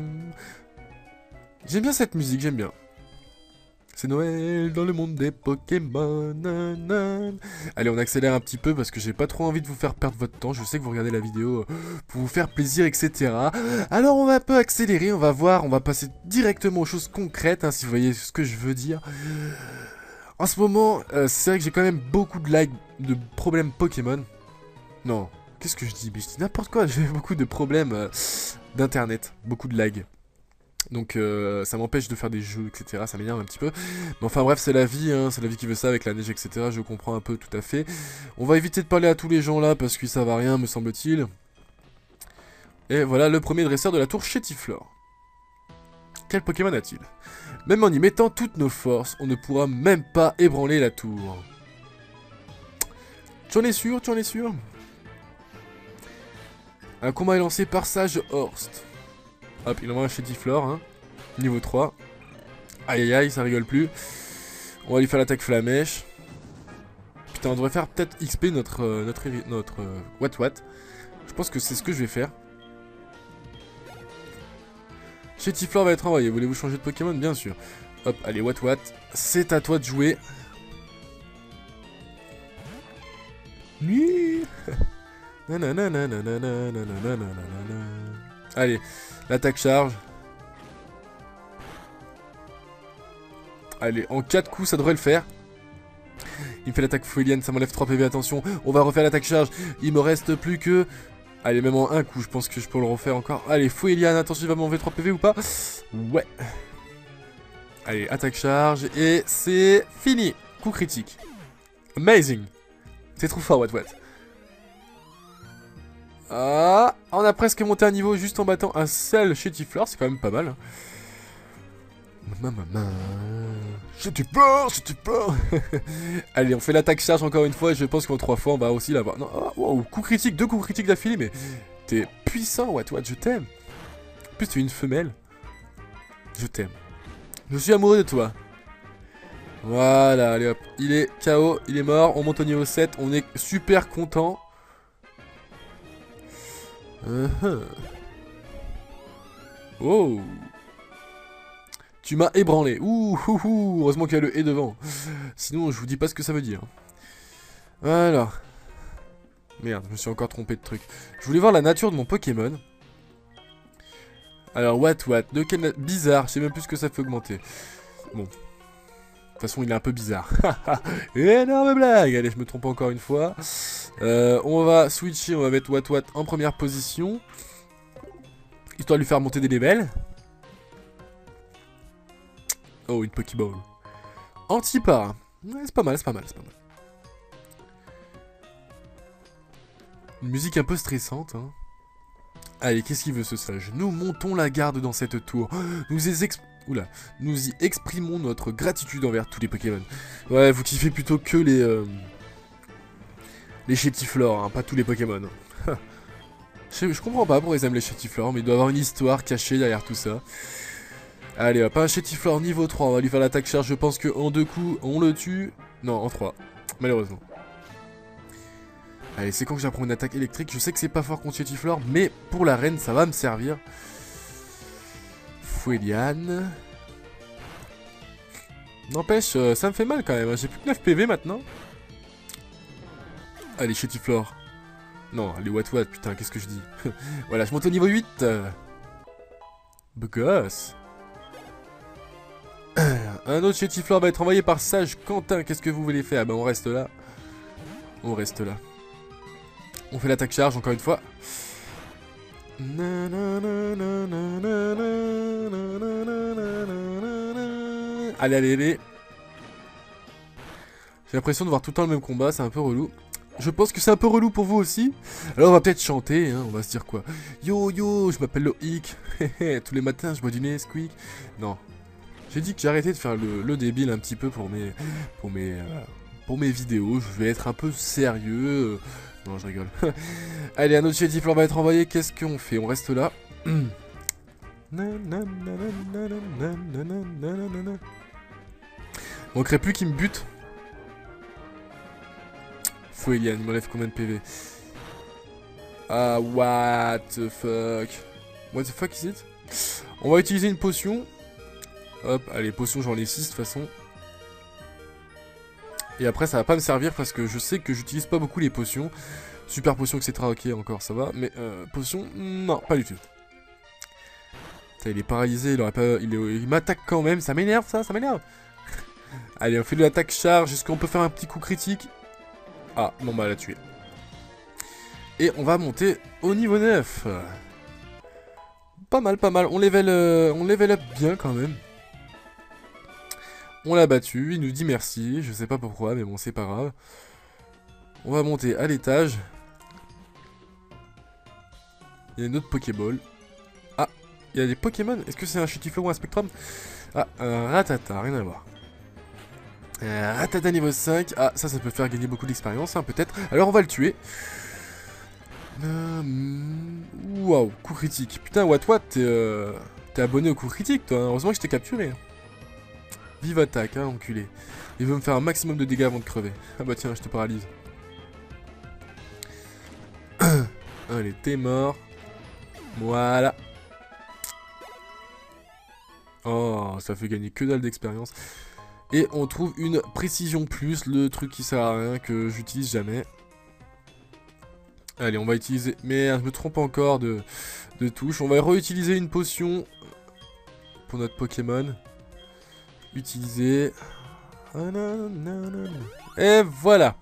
[SPEAKER 1] J'aime bien cette musique, j'aime bien. C'est Noël dans le monde des Pokémon. Nanana. Allez, on accélère un petit peu parce que j'ai pas trop envie de vous faire perdre votre temps. Je sais que vous regardez la vidéo pour vous faire plaisir, etc. Alors on va un peu accélérer, on va voir, on va passer directement aux choses concrètes, hein, si vous voyez ce que je veux dire. En ce moment, c'est vrai que j'ai quand même beaucoup de lag, de problèmes Pokémon. Non, qu'est-ce que je dis? Mais je dis n'importe quoi, j'ai beaucoup de problèmes d'internet, beaucoup de lag. Donc ça m'empêche de faire des jeux, etc. Ça m'énerve un petit peu. Mais enfin bref, c'est la vie, hein, c'est la vie qui veut ça avec la neige, etc. Je comprends un peu tout à fait. On va éviter de parler à tous les gens là parce que ça va rien, me semble-t-il. Et voilà le premier dresseur de la tour Chétiflore. Quel Pokémon a-t-il? Même en y mettant toutes nos forces, on ne pourra même pas ébranler la tour. Tu en es sûr? Tu en es sûr? Un combat est lancé par Sage Horst. Hop, il envoie un Chétiflore, hein. Niveau 3. Aïe aïe aïe, ça rigole plus. On va lui faire l'attaque Flamèche. Putain, on devrait faire peut-être XP notre Watwat. Je pense que c'est ce que je vais faire. Chétiflore va être envoyé. Voulez-vous changer de Pokémon? Bien sûr. Hop, allez, What, c'est à toi de jouer. Allez, l'attaque charge. Allez, en 4 coups, ça devrait le faire. Il me fait l'attaque Fuelian, ça m'enlève 3 PV, attention. On va refaire l'attaque charge. Il me reste plus que... Allez, même en un coup, je pense que je peux le refaire encore. Allez, Fuelian, attention, il va m'enlever 3 PV ou pas? Ouais. Allez, attaque charge. Et c'est fini. Coup critique. Amazing. C'est trop fort, What. Ah, on a presque monté un niveau juste en battant un seul Chétiflore. C'est quand même pas mal. Hein. Chétiflore. Allez, on fait l'attaque charge encore une fois. Et je pense qu'en 3 fois, on va aussi l'avoir. Non, oh, wow, coup critique, 2 coups critiques d'affilée. Mais t'es puissant, What, je t'aime. En plus, tu es une femelle. Je t'aime. Je suis amoureux de toi. Voilà, allez hop. Il est KO, il est mort. On monte au niveau 7. On est super content. Oh. Tu m'as ébranlé. Ouh. Heureusement qu'il y a le « et » devant. Sinon, je vous dis pas ce que ça veut dire. Voilà. Merde, je me suis encore trompé de truc. Je voulais voir la nature de mon Pokémon. Alors, What. De quel... Bizarre. Je sais même plus ce que ça fait augmenter. Bon. De toute façon, il est un peu bizarre. Énorme blague. Allez, je me trompe encore une fois. On va switcher. On va mettre What en première position. Histoire de lui faire monter des levels. Oh, une Pokéball. Antipara. Ouais, c'est pas mal. Une musique un peu stressante. Hein. Allez, qu'est-ce qu'il veut ce sage? Nous montons la garde dans cette tour. Nous y exprimons notre gratitude envers tous les Pokémon. Ouais, vous kiffez plutôt que les Chétiflores, hein, pas tous les Pokémon. Je comprends pas pourquoi ils aiment les Chétiflores, mais il doit y avoir une histoire cachée derrière tout ça. Allez hop, un Chétiflore niveau 3, on va lui faire l'attaque charge, je pense qu'en 2 coups, on le tue. Non, en 3, malheureusement. Allez, c'est quand que j'apprends une attaque électrique, je sais que c'est pas fort contre Chétiflore, mais pour l'arène, ça va me servir. Fuelian. N'empêche, ça me fait mal quand même, hein. J'ai plus que 9 PV maintenant. Allez, Chétiflore. Non, allez, What, putain, qu'est-ce que je dis? Voilà, je monte au niveau 8. Beau gosse. Un autre Chétiflore va être envoyé par Sage Quentin. Qu'est-ce que vous voulez faire? Ben, on reste là. On fait l'attaque charge encore une fois. Allez. J'ai l'impression de voir tout le temps le même combat, c'est un peu relou. Je pense que c'est un peu relou pour vous aussi. Alors on va peut-être chanter, hein, on va se dire quoi. Yo, je m'appelle Loïc. Tous les matins je bois du Nesquik. Non. J'ai dit que j'arrêtais de faire le débile un petit peu pour mes vidéos. Je vais être un peu sérieux. Non, je rigole. Allez, un autre Chétiflore va être envoyé. Qu'est-ce qu'on fait? On reste là. Manquerait plus qu'il me bute. Fuelian, il m'enlève combien de PV? Ah, what the fuck? What the fuck is it? On va utiliser une potion. Hop, allez, potion, j'en ai 6 de toute façon. Et après, ça va pas me servir parce que je sais que j'utilise pas beaucoup les potions. Super potion, etc. Ok, encore, ça va. Mais potion, non, pas du tout. Putain, il est paralysé, il m'attaque quand même. Ça m'énerve, ça m'énerve. Allez, on fait de l'attaque charge. Est-ce qu'on peut faire un petit coup critique? Ah, bon bah, elle a tué. Et on va monter au niveau 9. Pas mal. On level up bien quand même. On l'a battu, il nous dit merci. Je sais pas pourquoi, mais bon, c'est pas grave. On va monter à l'étage. Il y a une autre Pokéball. Ah, il y a des Pokémon. Est-ce que c'est un Chétiflore ou un Spectrum? Ah, un Rattata, rien à voir. Rattata niveau 5. Ah, ça peut faire gagner beaucoup d'expérience, hein, peut-être. Alors, on va le tuer. Waouh, coup critique. Putain, What, t'es abonné au coup critique, toi. Hein. Heureusement que je t'ai capturé. Vive attaque, hein, enculé. Il veut me faire un maximum de dégâts avant de crever. Ah bah tiens, je te paralyse. Allez, t'es mort. Voilà. Oh, ça fait gagner que dalle d'expérience. Et on trouve une précision plus, le truc qui sert à rien, que j'utilise jamais. Allez, on va utiliser... Merde, je me trompe encore de touche. On va réutiliser une potion pour notre Pokémon. Utiliser... Et voilà.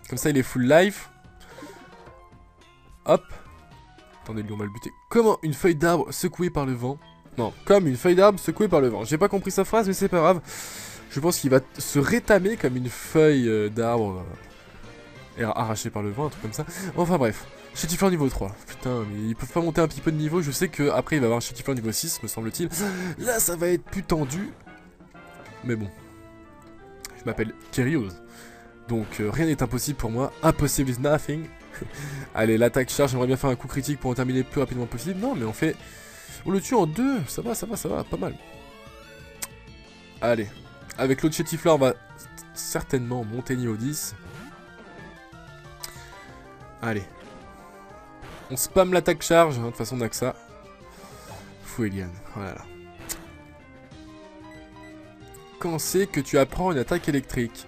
[SPEAKER 1] Comme ça, il est full life. Hop. Attendez, lui, on va le buter. Comment une feuille d'arbre secouée par le vent? Non, comme une feuille d'arbre secouée par le vent. J'ai pas compris sa phrase, mais c'est pas grave. Je pense qu'il va se rétamer comme une feuille d'arbre arrachée par le vent, un truc comme ça. Enfin bref. Chétifleur niveau 3. Putain, mais ils peuvent pas monter un petit peu de niveau. Je sais qu'après il va y avoir un Chétifleur niveau 6, me semble-t-il. Là, ça va être plus tendu. Mais bon. Je m'appelle Kyrios. Donc rien n'est impossible pour moi. Impossible is nothing. Allez, l'attaque charge. J'aimerais bien faire un coup critique pour en terminer le plus rapidement possible. Non, mais on fait... On le tue en 2. Ça va. Pas mal. Allez. Avec l'autre Chétifleur, on va certainement monter niveau 10. Allez. On spam l'attaque charge. Hein, de toute façon, on a que ça. Fouelian. Voilà. Quand c'est que tu apprends une attaque électrique?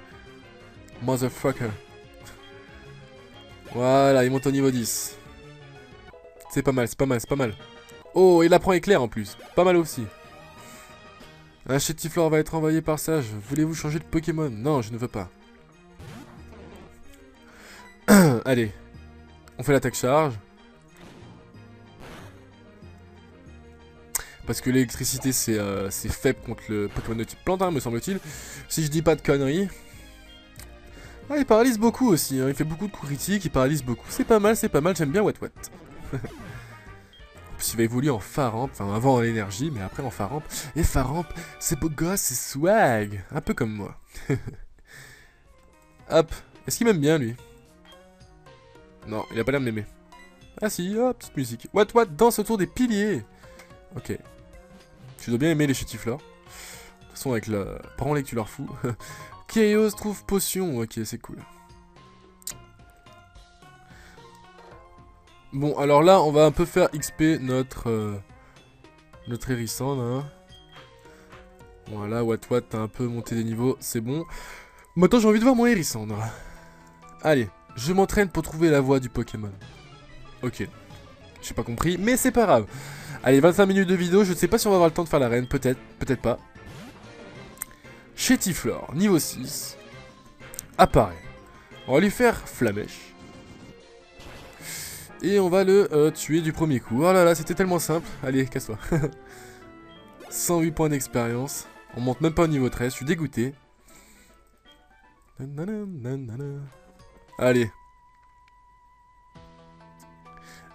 [SPEAKER 1] Motherfucker. Voilà, il monte au niveau 10. C'est pas mal. Oh, il apprend éclair en plus. Pas mal aussi. Un Chétifleur va être envoyé par Sage. Voulez-vous changer de Pokémon? Non, je ne veux pas. Allez. On fait l'attaque charge. Parce que l'électricité, c'est faible contre le Pokémon de type plante, hein, me semble-t-il. Si je dis pas de conneries. Ah, il paralyse beaucoup aussi. Hein. Il fait beaucoup de coups critiques, il paralyse beaucoup. C'est pas mal. J'aime bien Watwat. Il va évoluer en Faramp, enfin avant en énergie, mais après en Faramp. Et Faramp, c'est beau gosse, c'est swag. Un peu comme moi. Hop. Est-ce qu'il m'aime bien, lui? Non, il a pas l'air de m'aimer. Ah si, hop, petite musique. Watwat danse autour des piliers. Ok. Tu dois bien aimer les Chétifleurs. De toute façon, avec le... Prends-les que tu leur fous. Kyrios trouve potion. Ok, c'est cool. Bon, alors là, on va un peu faire XP notre Hérissandre. Hein. Voilà, Watwat, t'as un peu monté des niveaux, c'est bon. Maintenant, j'ai envie de voir mon Hérissandre. Allez, je m'entraîne pour trouver la voie du Pokémon. Ok. J'ai pas compris, mais c'est pas grave. Allez, 25 minutes de vidéo, je ne sais pas si on va avoir le temps de faire l'arène, peut-être, peut-être pas. Chétifleur, niveau 6. Apparaît. On va lui faire Flamèche. Et on va le tuer du premier coup. Oh là là, c'était tellement simple. Allez, casse-toi. 108 points d'expérience. On monte même pas au niveau 13, je suis dégoûté. Allez.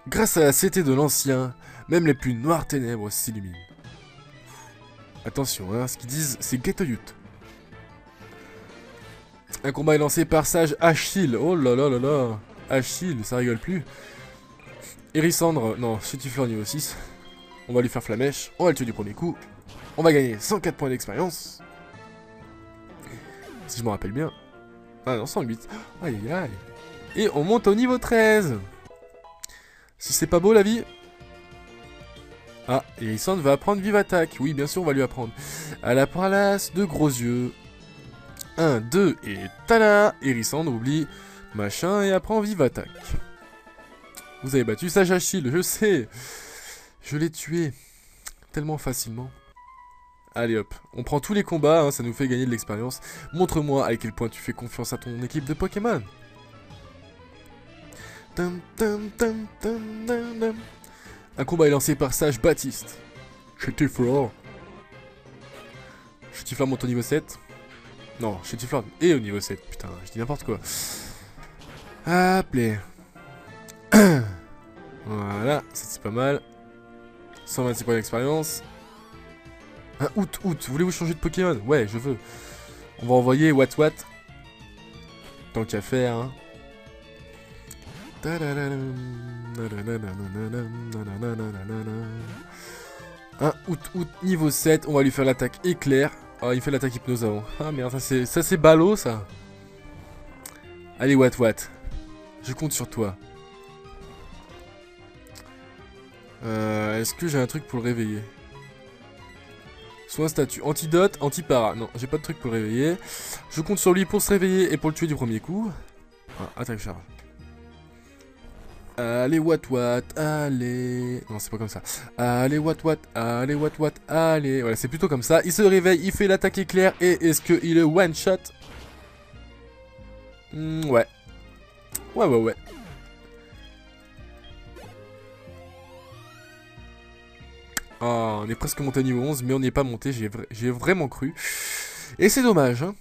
[SPEAKER 1] Grâce à la cité de l'ancien, même les plus noires ténèbres s'illuminent. Attention, hein, ce qu'ils disent, c'est Getoyut. Un combat est lancé par Sage Achille. Oh là là là là. Achille, ça rigole plus. Hérissandre, non, Chétifleur niveau 6. On va lui faire Flamèche. On va le tuer du premier coup. On va gagner 104 points d'expérience. Si je me rappelle bien. Ah non, 108. Aïe aïe aïe. Et on monte au niveau 13. Si c'est pas beau la vie. Ah, Hérissandre va apprendre Vive Attaque. Oui, bien sûr, on va lui apprendre. À la palace de gros yeux. 1, 2, et tada! Hérissandre oublie machin et apprend Vive Attaque. Vous avez battu Sage Achille, je sais. Je l'ai tué. Tellement facilement. Allez hop, on prend tous les combats, hein, ça nous fait gagner de l'expérience. Montre-moi à quel point tu fais confiance à ton équipe de Pokémon. Un combat est lancé par Sage Baptiste. Chétifleur. Chétifleur monte au niveau 7. Non, Chétifleur est au niveau 7. Putain, je dis n'importe quoi. Appelez. Voilà, c'est pas mal. 126 points d'expérience. Un Out, voulez-vous changer de Pokémon? Ouais, je veux. On va envoyer Watwat. Tant qu'à faire, hein. Un Out, niveau 7. On va lui faire l'attaque éclair. Oh, il fait l'attaque hypnose avant. Ah merde, ça c'est ballot, ça. Allez, Watwat. Je compte sur toi. Est-ce que j'ai un truc pour le réveiller? Soit un statut. Antidote, anti-para. Non, j'ai pas de truc pour le réveiller. Je compte sur lui pour se réveiller et pour le tuer du premier coup. Ah, attaque charge. Allez, what, allez. Non, c'est pas comme ça. Allez, what, allez, what, allez. Voilà, c'est plutôt comme ça. Il se réveille, il fait l'attaque éclair. Et est-ce qu'il est one shot? Ouais. Ouais. Oh, on est presque monté à niveau 11, mais on n'y est pas monté, j'ai vraiment cru. Et c'est dommage, hein.